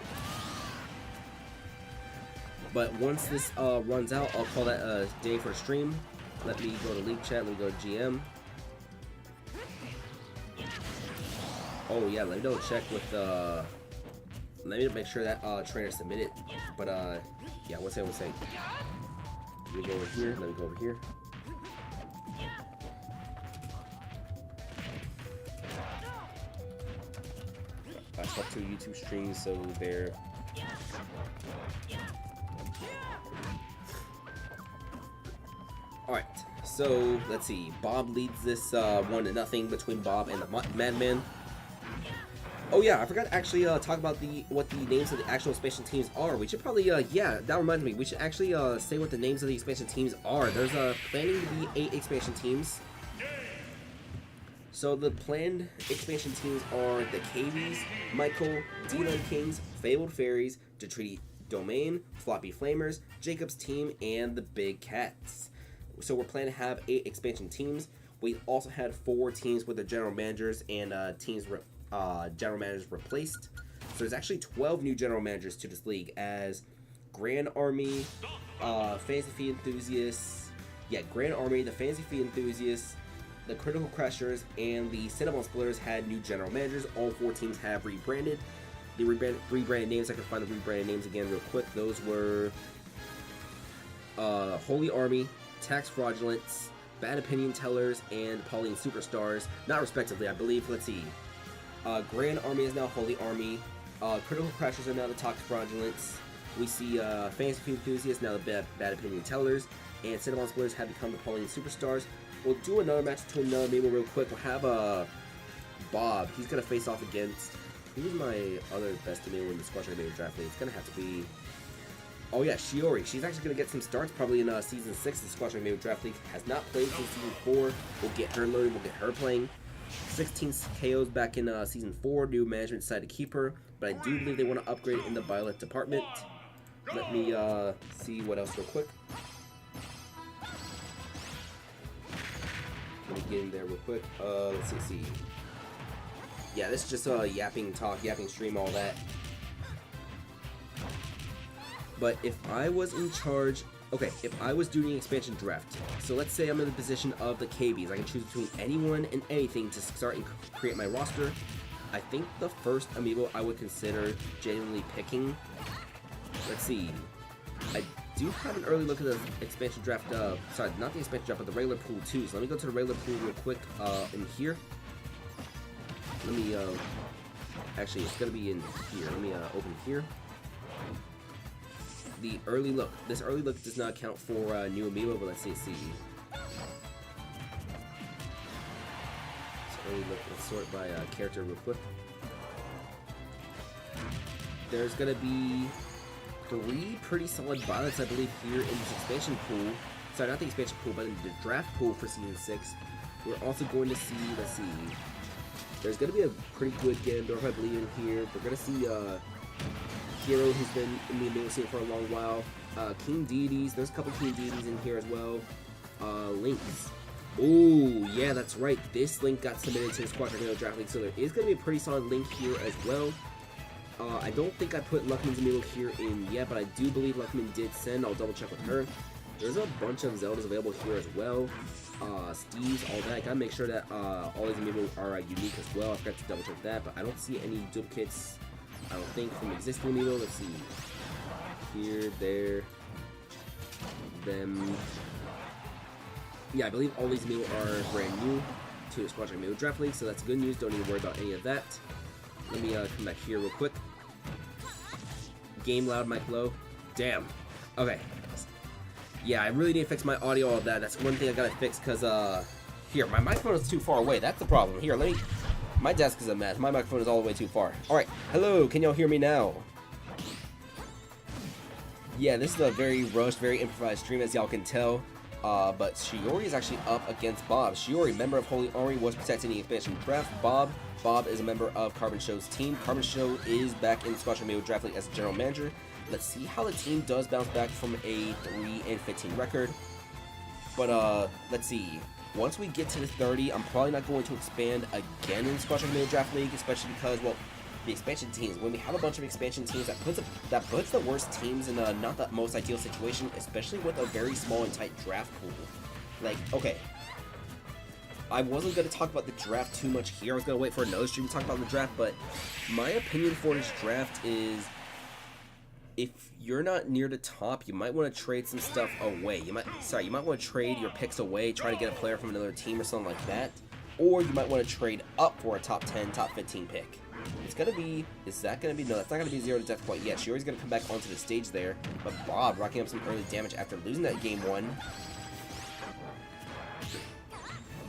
But once this runs out, I'll call that a day for a stream. Let me go to League Chat. Let me go to GM. Oh yeah, let me double check with let me make sure that trainer submitted. But yeah, one second. Let me go over here. Let me go over here. I swapped to YouTube streams, so they're. Alright, so let's see. Bob leads this 1-0 between Bob and the Madman. Oh yeah, I forgot to actually talk about what the names of the actual expansion teams are. We should probably, yeah, that reminds me. We should actually say what the names of the expansion teams are. There's planning to be 8 expansion teams. So the planned expansion teams are the KVs, Michael, D-Line Kings, Fabled Fairies, Detriti Domain, Floppy Flamers, Jacob's Team, and the Big Cats. So we're planning to have 8 expansion teams. We also had 4 teams with their general managers and general managers replaced. So there's actually 12 new general managers to this league, as Grand Army, Fantasy Feet Enthusiasts, Grand Army, the Fantasy Feet Enthusiasts, the Critical Crashers, and the Cinnabon Splitters had new general managers. All 4 teams have rebranded. The rebranded names, I can find the rebranded names again real quick. Those were Holy Army, Tax Fraudulence, Bad Opinion Tellers, and Pauline Superstars, not respectively, I believe. Let's see. Grand Army is now Holy Army. Critical Crashers are now the Tax Fraudulence. We see Fantasy Feet Enthusiasts now the Bad Opinion Tellers, and Cinnabon Splitters have become the Pauline Superstars. We'll do another match between another amiibo real quick. We'll have Bob. He's gonna face off against. Who's my other best amiibo in the Squad Track Amiibo Draft League? It's gonna have to be. Oh yeah, Shiori. She's actually gonna get some starts probably in Season 6 of the Squad Track Amiibo Draft League. Has not played since Season 4. We'll get her loaded. We'll get her playing. 16 KOs back in Season 4. New management decided to keep her, but I do believe they want to upgrade in the Violet department. Let me see what else real quick. Let me get in there real quick. Let's see. Yeah, this is just yapping stream, all that. But if I was in charge, okay, if I was doing an expansion draft, so let's say I'm in the position of the KBs, I can choose between anyone and anything to start and create my roster. I think the first amiibo I would consider genuinely picking, let's see, I do have an early look at the expansion draft, sorry, not the expansion draft, but the regular pool too. So let me go to the regular pool real quick in here. Let me, actually, it's gonna be in here. Let me, open here. The early look. This early look does not count for, new amiibo, but let's see. So early look, let's sort by, character real quick. There's gonna be 3 pretty solid violets, I believe, here in this expansion pool. Sorry, not the expansion pool, but in the draft pool for Season 6. We're also going to see, let's see, there's going to be a pretty good Ganondorf, I believe, in here. We're going to see Hero, who's been in the amiibo scene for a long while. King Deities, there's a couple King Deities in here as well. Links. Oh, yeah, that's right. This Link got submitted to the Squad Draft Draft League, so there is going to be a pretty solid Link here as well. I don't think I put Luckman's amiibo here in yet, but I do believe Luckman did send. I'll double check with her. There's a bunch of Zeldas available here as well. Steve's, all that. I gotta make sure that all these amiibo are unique as well. I forgot to double check that, but I don't see any duplicates, I don't think, from existing amiibo. Let's see. Here, there, them. Yeah, I believe all these amiibo are brand new to the Squad Amiibo Draft League, so that's good news. Don't need to worry about any of that. Let me come back here real quick. Game loud, mic low. Damn. Okay. Yeah, I really need to fix my audio, all that. That's one thing I gotta fix, because, here, my microphone is too far away. That's the problem. Here, let me... My desk is a mess. My microphone is all the way too far. Alright. Hello, can y'all hear me now? Yeah, this is a very rushed, very improvised stream, as y'all can tell. But Shiori is actually up against Bob. Shiori, member of Holy Army, was protecting the expansion draft. Bob is a member of Carbon Show's team. Carbon Show is back in the Squad Amiibo Draft League as a general manager. Let's see how the team does bounce back from a 3-15 record. But let's see. Once we get to the 30, I'm probably not going to expand again in the Squad Amiibo Draft League, especially because, well, the expansion teams. When we have a bunch of expansion teams, that puts the worst teams in a not the most ideal situation, especially with a very small and tight draft pool. Like, okay. I wasn't going to talk about the draft too much here. I was going to wait for another stream to talk about the draft, but my opinion for this draft is, if you're not near the top, you might want to trade some stuff away. You might want to trade your picks away, try to get a player from another team or something like that. Or you might want to trade up for a top 10, top 15 pick. It's going to be, is that going to be, no, that's not going to be 0 to death quite yet. Shiori's going to come back onto the stage there. But Bob racking up some early damage after losing that game 1.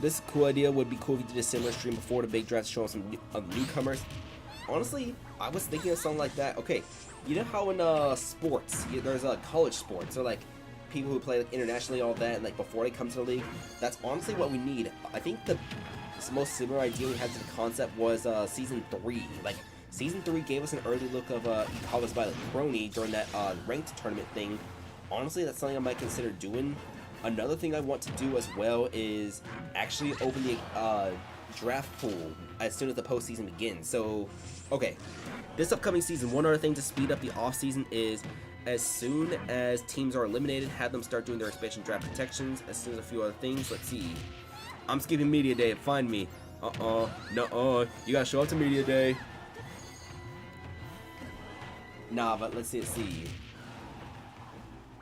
This cool idea would be cool if you did a similar stream before the big draft, showing some newcomers. Honestly, I was thinking of something like that. Okay, you know how in sports, there's college sports, or like people who play like internationally, all that, and like before they come to the league. That's honestly what we need. I think the most similar idea we had to the concept was Season 3. Like, Season 3 gave us an early look of College by the Crony during that ranked tournament thing. Honestly, that's something I might consider doing. Another thing I want to do as well is actually open the draft pool as soon as the postseason begins. So, okay, this upcoming season, one other thing to speed up the off-season is, as soon as teams are eliminated, have them start doing their expansion draft protections. As soon as a few other things, let's see. I'm skipping media day. Find me. No, you gotta show up to media day. Nah, but let's see.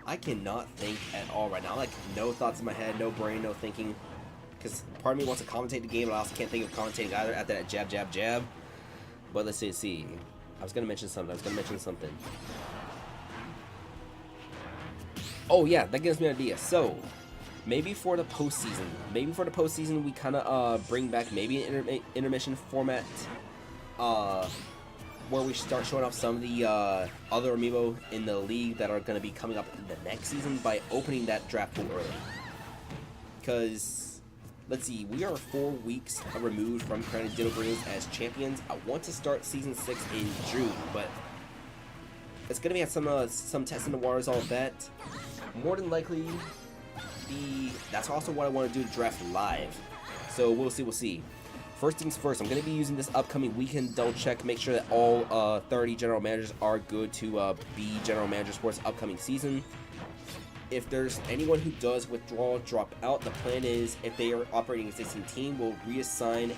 I cannot think at all right now. Like, no thoughts in my head, no brain, no thinking. Because part of me wants to commentate the game, but I also can't think of commentating either after that jab. But let's see. I was gonna mention something. Oh yeah, that gives me an idea. So, maybe for the postseason, we kind of bring back maybe an intermission format, where we start showing off some of the other amiibo in the league that are going to be coming up in the next season by opening that draft pool early. Because, let's see, we are 4 weeks removed from crowning Ditto Greens as champions. I want to start Season 6 in June, but it's going to be at some tests in the waters, all of that. More than likely, that's also what I want to do to draft live. So we'll see. First things first, I'm going to be using this upcoming weekend double check, make sure that all 30 general managers are good to be general managers for this upcoming season. If there's anyone who does withdraw, drop out, the plan is, if they are operating an existing team, we'll reassign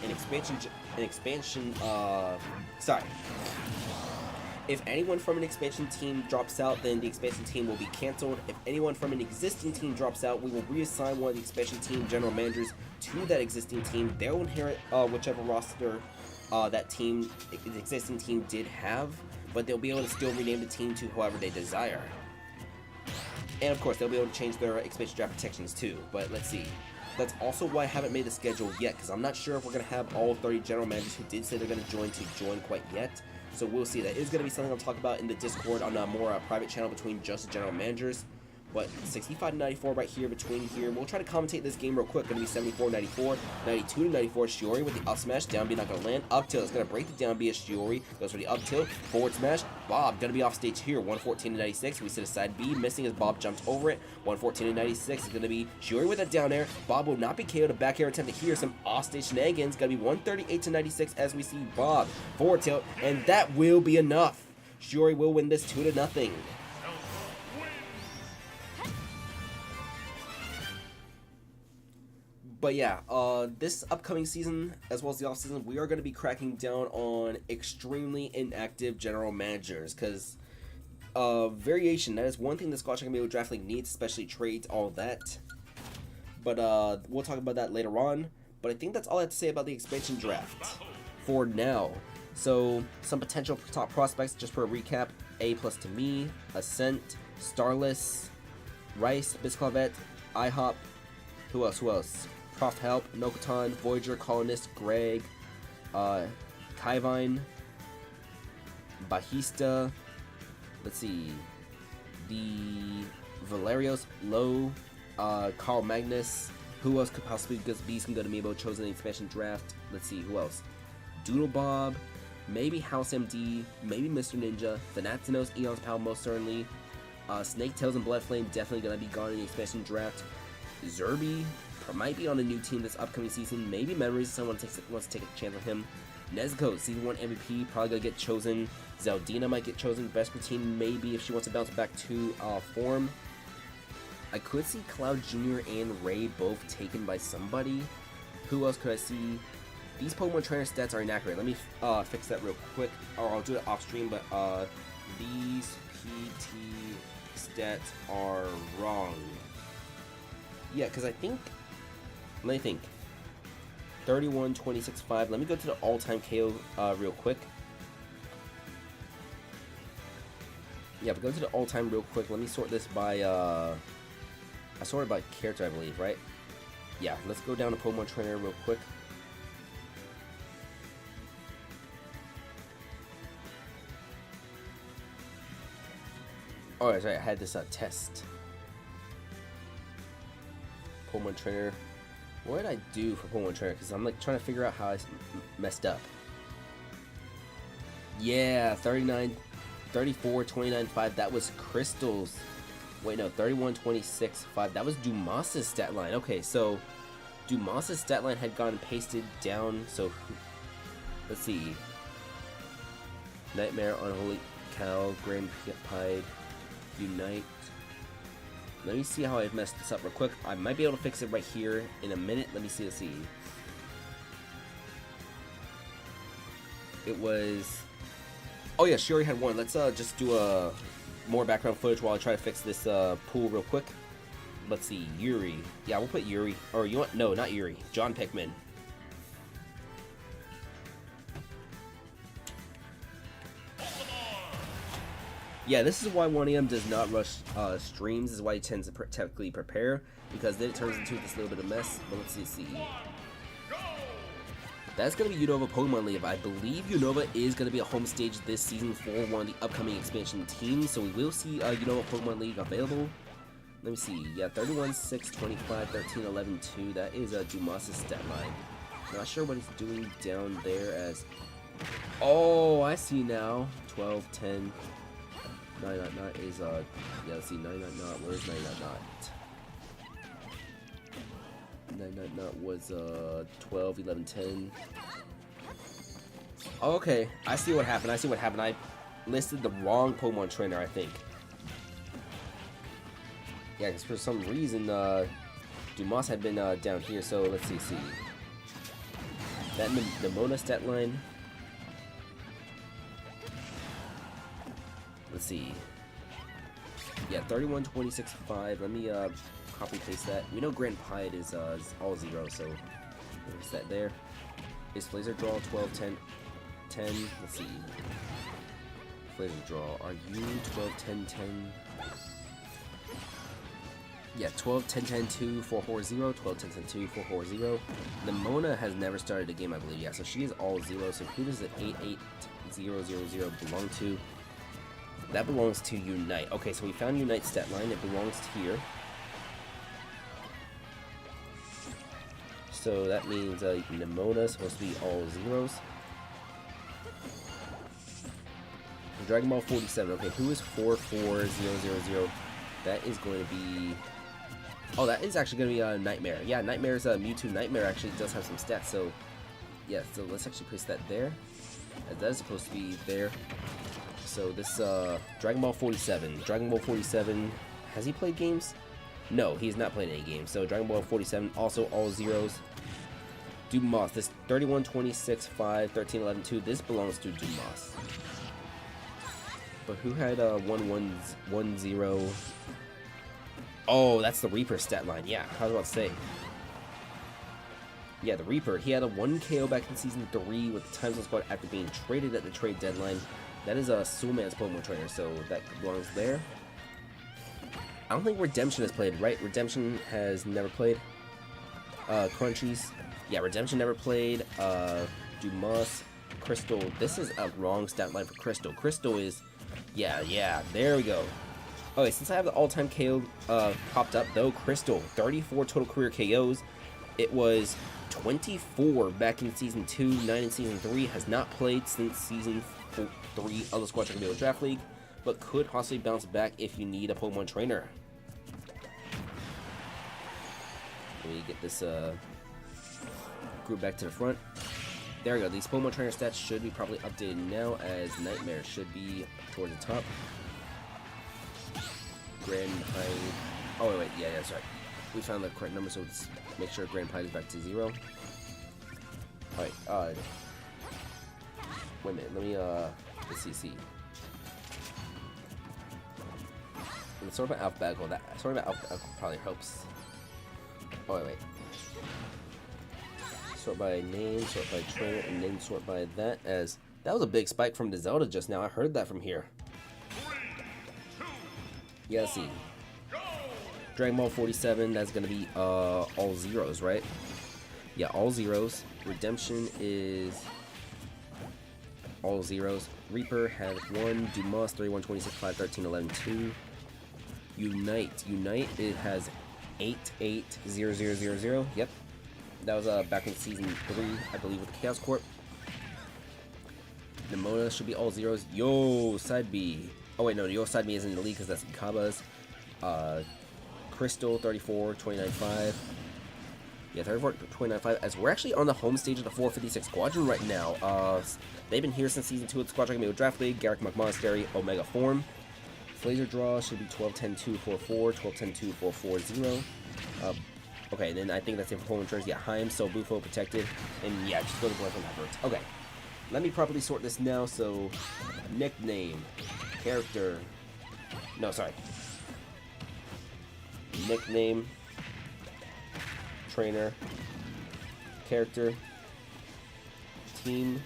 If anyone from an expansion team drops out, then the expansion team will be canceled. If anyone from an existing team drops out, we will reassign one of the expansion team general managers to that existing team. They'll inherit whichever roster that team, the existing team, did have, but they'll be able to still rename the team to however they desire. And of course, they'll be able to change their expansion draft protections too. But let's see. That's also why I haven't made the schedule yet, because I'm not sure if we're going to have all 30 general managers who did say they're going to join quite yet. So we'll see. That is going to be something I'll talk about in the Discord on a more private channel between just the general managers. But 65-94 right here between here. We'll try to commentate this game real quick. Going to be 74-94, 92-94. Shiori with the up smash. Down B not going to land. Up tilt. It's going to break the down B as Shiori. Goes for the up tilt. Forward smash. Bob going to be off stage here. 114-96. We see the side B. Missing as Bob jumps over it. 114-96. It's going to be Shiori with a down air. Bob will not be KO'd. A back air attempt to hear some off stage shenanigans. Going to be 138-96 as we see Bob. Forward tilt. And that will be enough. Shiori will win this 2-0. But yeah, this upcoming season, as well as the offseason, we are going to be cracking down on extremely inactive general managers. Because variation, that is one thing the Scotch Academy Draft League needs, especially trades, all that. But we'll talk about that later on. But I think that's all I have to say about the expansion draft for now. So, some potential top prospects, just for a recap. A+ to me, Ascent, Starless, Rice, Bisclavette, IHOP, who else? Prof Help, Nokotan, Voyager, Colonist, Greg, Kaivine, Bajista, let's see, the Valerios, Low, Carl Magnus, who else could possibly be some good amiibo chosen in the expansion draft? Let's see, who else? Doodle Bob, maybe House MD, maybe Mr. Ninja, Thanatos, Eon's Pal most certainly, Snake Tails and Bloodflame definitely gonna be gone in the expansion draft, Zerby might be on a new team this upcoming season. Maybe Memories, someone wants to take a chance on him. Nezuko, Season 1 MVP, probably gonna get chosen. Zeldina might get chosen. Vespertine, maybe, if she wants to bounce back to form. I could see Cloud Jr. and Ray both taken by somebody. Who else could I see? These Pokemon Trainer stats are inaccurate. Let me fix that real quick, or I'll do it off stream, but these PT stats are wrong. Yeah, because I think... Let me think. 31, 26, 5. Let me go to the all-time KO real quick. Yeah, but go to the all-time real quick. Let me sort this by, I sorted by character, I believe, right? Yeah, let's go down to Pokemon Trainer real quick. Oh, sorry, I had this test. Pokemon Trainer. What did I do for Pokemon Trainer? Because I'm like trying to figure out how I messed up. Yeah, 39, 34, 29, 5. That was Crystal's. Wait, no, 31, 26, 5. That was Dumas' stat line. Okay, so Dumas' stat line had gone pasted down. So let's see. Nightmare, Unholy Cow, Grand Pied, Unite. Let me see how I messed this up real quick. I might be able to fix it right here in a minute. Let me see. Let's see. It was... Oh yeah, she already had one. Let's just do a more background footage while I try to fix this pool real quick. Let's see. Yuri. Yeah, we'll put Yuri. Or you want... No, not Yuri. John Pickman. Yeah, this is why 1AM does not rush streams. This is why he tends to technically prepare, because then it turns into this little bit of mess. But let's see. That's going to be Unova Pokemon League. I believe Unova is going to be a home stage this season for one of the upcoming expansion teams. So we will see Unova Pokemon League available. Let me see. Yeah, 31, 6, 25, 13, 11, 2. That is Dumas' stat line. Not sure what he's doing down there as... Oh, I see now. 12, 10... 999 is, yeah, let's see, 999, where's 999? 999 was, 12, 11, 10. Oh, okay, I see what happened, I listed the wrong Pokemon Trainer, I think. Yeah, because for some reason, Dumas had been, down here, so let's see. That Nimona stat line. Let's see. Yeah, 31, 26, 5. Let me copy paste that. We know Grand Pied is all 0, so there's that there. His Blazer Draw 12, 10. 10. Let's see. Flavor draw. Are you 12, 10, 10? Yeah, 12, 10, 10, 2, 4, 4, 0. 12, 10, 10, 2, 4, 4, 0. Nimona has never started a game, I believe. Yeah, so she is all 0. So who does the 8, 8, 0, 0, 0 belong to? That belongs to Unite. Okay, so we found Unite's stat line. It belongs here. So that means Nimona is supposed to be all 0s. Dragon Ball 47. Okay, who is 44000? That is going to be... Oh, that is actually going to be a Nightmare. Yeah, Nightmare's Mewtwo Nightmare actually does have some stats. So, yeah, so let's actually place that there. That is supposed to be there. So this Dragon Ball 47. Dragon Ball 47. Has he played games? No, he has not played any games. So Dragon Ball 47, also all 0s. Dumas. This 31, 26, 5, 13, 11, 2. This belongs to Dumas. But who had 1, 1, 1, 0? Oh, that's the Reaper stat line. Yeah, I was about to say. Yeah, the Reaper. He had a 1 KO back in Season 3 with the Time Zone Squad after being traded at the trade deadline. That is a Sulman's Pokemon trainer, so that belongs there. I don't think Redemption has played, right? Redemption has never played. Crunchies. Yeah, Redemption never played. Dumas. Crystal. This is a wrong stat line for Crystal. Crystal is... Yeah, there we go. Okay, since I have the all-time KO popped up, though, Crystal, 34 total career KOs. It was 24 back in Season 2, 9 in Season 3. Has not played since Season 3 of the Squad Track and Draft League, but could possibly bounce back if you need a Pokemon trainer. Let me get this group back to the front. There we go. These Pokemon trainer stats should be probably updated now, as Nightmare should be towards the top. Grand Pine. Oh, wait. Yeah, that's right. We found the correct number, so let's make sure Grand Pine is back to 0. Alright, wait a minute. Let me, let's see. Let's sort by alphabetical. That sorting by alphabetical probably helps. Oh, wait. Sort by name, sort by trainer, and then sort by that, as that was a big spike from the Zelda just now. I heard that from here. Yeah, let's see. Dragon Ball 47, that's gonna be all 0s, right? Yeah, all 0s. Redemption is all 0s. Reaper has 1. Dumas 31, 26, 5, 13, 11, 2. Unite, it has 8, 8, 0, 0, 0, 0. Yep. That was back in Season 3, I believe, with the Chaos Corp. Nimona should be all 0s. Yo, Side B. Oh, wait, no, Yo, Side B isn't in the league because that's Kaba's. Crystal, 34, 29, 5. Yeah, 34, 29, 5. As we're actually on the home stage of the 456 Squadron right now. They've been here since Season 2 of the Squadron Dragon Draft League. Garrick Monastery, Omega Form. Flazer Draw should be 12, 10, 2, 4, 4. 12, 10, 2, 4, 4, 0. Okay, then I think that's it for Pokemon trainers. Yeah, Haim, so Bufo, Protected, and yeah, just go to Blank on that. Okay, let me properly sort this now. So, nickname, character, no, sorry, nickname, trainer, character, team,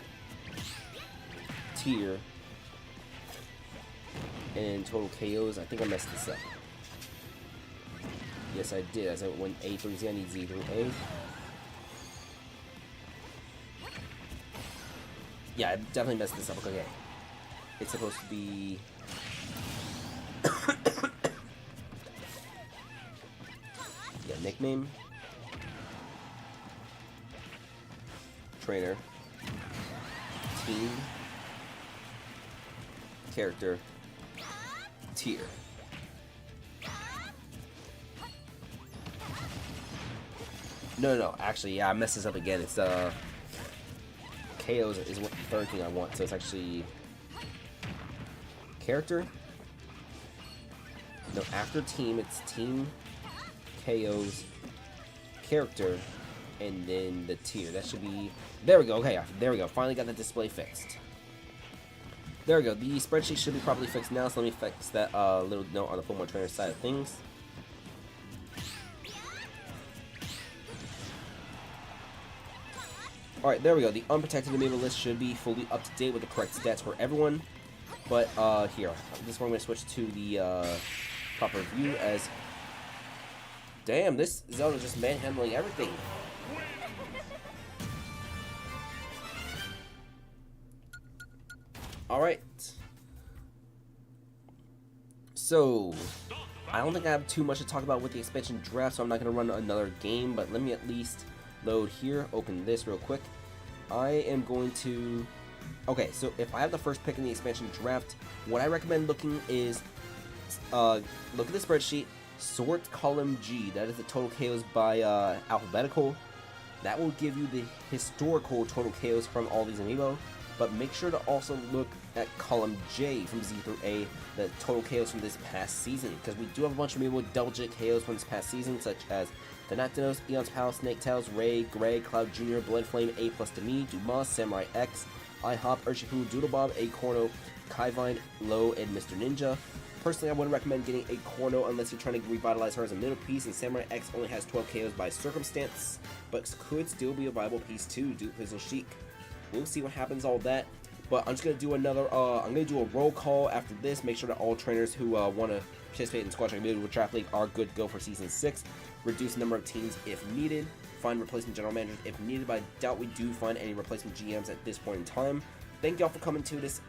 tier, and total KOs. I think I messed this up. Yes, I did. As I went A through Z, I need Z through A. Yeah, I definitely messed this up. Okay. It's supposed to be... yeah, nickname. Trainer. Team. Character. Tier. No. Actually, yeah, I messed this up again. It's KOs is what the third thing I want. So it's actually character. No, after team, it's team, KOs, character, and then the tier. That should be. There we go. Okay, there we go. Finally got the display fixed. There we go. The spreadsheet should be properly fixed now. So let me fix that little note on the Pokemon Trainer side of things. Alright, there we go. The unprotected amiibo list should be fully up to date with the correct stats for everyone. But, here. This one I'm going to switch to the, proper view as... Damn, this Zelda just manhandling everything. Alright. So, I don't think I have too much to talk about with the expansion draft, so I'm not going to run another game, but let me at least load here, open this real quick. I am going to... Okay, so if I have the first pick in the expansion draft, what I recommend looking is, look at the spreadsheet, sort column G, that is the total KOs by alphabetical. That will give you the historical total KOs from all these amiibo, but make sure to also look at column J from Z through A, the total KOs from this past season, because we do have a bunch of amiibo with double-digit KOs from this past season, such as Thanatos, Eon's Palace, Snake Tails, Ray, Greg, Cloud Jr., Bloodflame, A+ to me, Dumas, Samurai X, IHOP, Urshifu, Doodlebob, Acorno, Kaivine, Low, and Mr. Ninja. Personally, I wouldn't recommend getting Acorno unless you're trying to revitalize her as a middle piece, and Samurai X only has 12 KOs by circumstance, but could still be a viable piece too, Duke Pizzle Chic. We'll see what happens all that, but I'm just going to do another, I'm going to do a roll call after this, make sure that all trainers who want to participate in Squad Track Individual Draft League are good to go for Season 6, reduce the number of teams if needed, find replacement general managers if needed, but I doubt we do find any replacement GMs at this point in time. Thank y'all for coming to this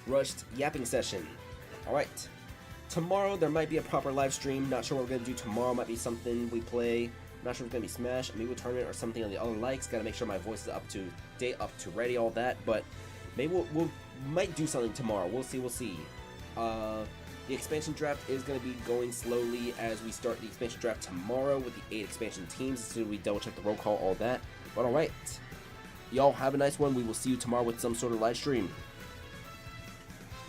rushed yapping session. Alright, tomorrow there might be a proper live stream, not sure what we're going to do tomorrow, might be something we play, not sure if it's going to be Smash, Amiibo Tournament, or something on the other likes, gotta make sure my voice is up to date, up to ready, all that, but maybe we'll might do something tomorrow, we'll see. The expansion draft is going to be going slowly as we start the expansion draft tomorrow with the 8 expansion teams, as soon as we double check the roll call, all that, but alright, y'all have a nice one, we will see you tomorrow with some sort of live stream.